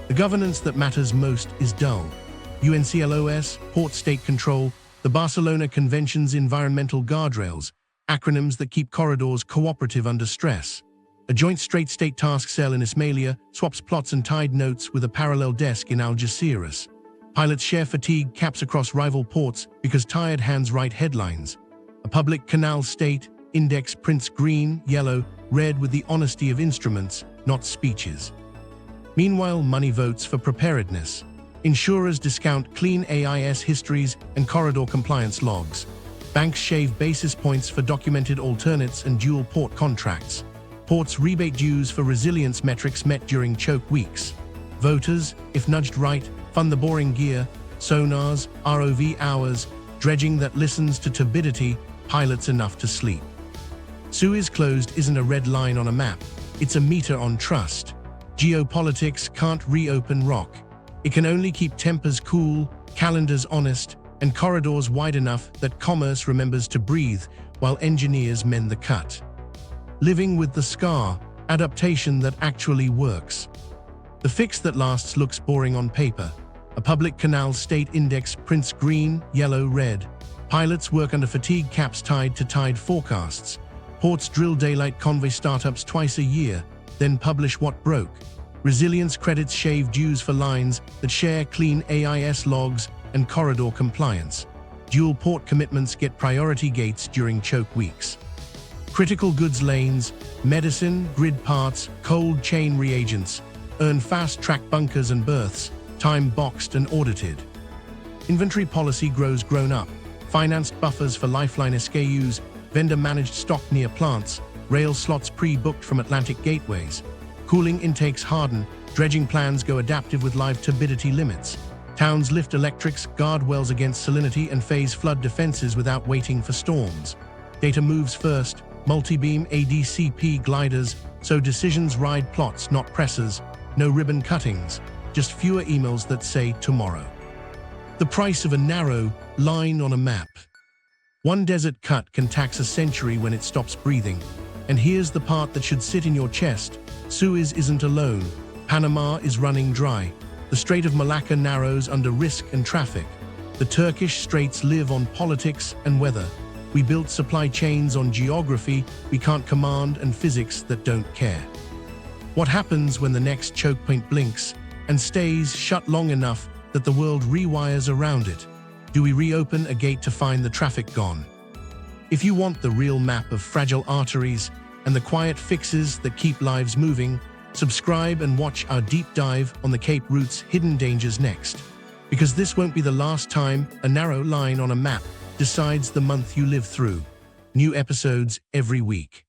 The governance that matters most is dull. UNCLOS, port state control, the Barcelona Convention's environmental guardrails, acronyms that keep corridors cooperative under stress. A joint straight-state task cell in Ismailia swaps plots and tide notes with a parallel desk in Algeciras. Pilots share fatigue caps across rival ports because tired hands write headlines. A public canal state, index prints green, yellow, red with the honesty of instruments, not speeches. Meanwhile, money votes for preparedness. Insurers discount clean AIS histories and corridor compliance logs. Banks shave basis points for documented alternates and dual port contracts. Ports rebate dues for resilience metrics met during choke weeks. Voters, if nudged right, fund the boring gear, sonars, ROV hours, dredging that listens to turbidity, pilots enough to sleep. Suez closed isn't a red line on a map, it's a meter on trust. Geopolitics can't reopen rock. It can only keep tempers cool, calendars honest, and corridors wide enough that commerce remembers to breathe while engineers mend the cut. Living with the scar, adaptation that actually works. The fix that lasts looks boring on paper. A public canal state index prints green, yellow, red. Pilots work under fatigue caps tied to tide forecasts. Ports drill daylight convoy startups twice a year, then publish what broke. Resilience credits shave dues for lines that share clean AIS logs and corridor compliance. Dual port commitments get priority gates during choke weeks. Critical goods lanes, medicine, grid parts, cold chain reagents, earn fast-track bunkers and berths, time-boxed and audited. Inventory policy grows grown-up, financed buffers for lifeline SKUs, vendor-managed stock near plants, rail slots pre-booked from Atlantic gateways. Cooling intakes harden, dredging plans go adaptive with live turbidity limits. Towns lift electrics, guard wells against salinity, and phase flood defenses without waiting for storms. Data moves first, multi-beam ADCP gliders, so decisions ride plots, not pressers. No ribbon cuttings, just fewer emails that say tomorrow. The price of a narrow line on a map. One desert cut can tax a century when it stops breathing. And here's the part that should sit in your chest. Suez isn't alone. Panama is running dry. The Strait of Malacca narrows under risk and traffic. The Turkish straits live on politics and weather. We built supply chains on geography we can't command and physics that don't care. What happens when the next choke point blinks and stays shut long enough that the world rewires around it? Do we reopen a gate to find the traffic gone? If you want the real map of fragile arteries and the quiet fixes that keep lives moving, subscribe and watch our deep dive on the Cape Route's hidden dangers next. Because this won't be the last time a narrow line on a map decides the month you live through. New episodes every week.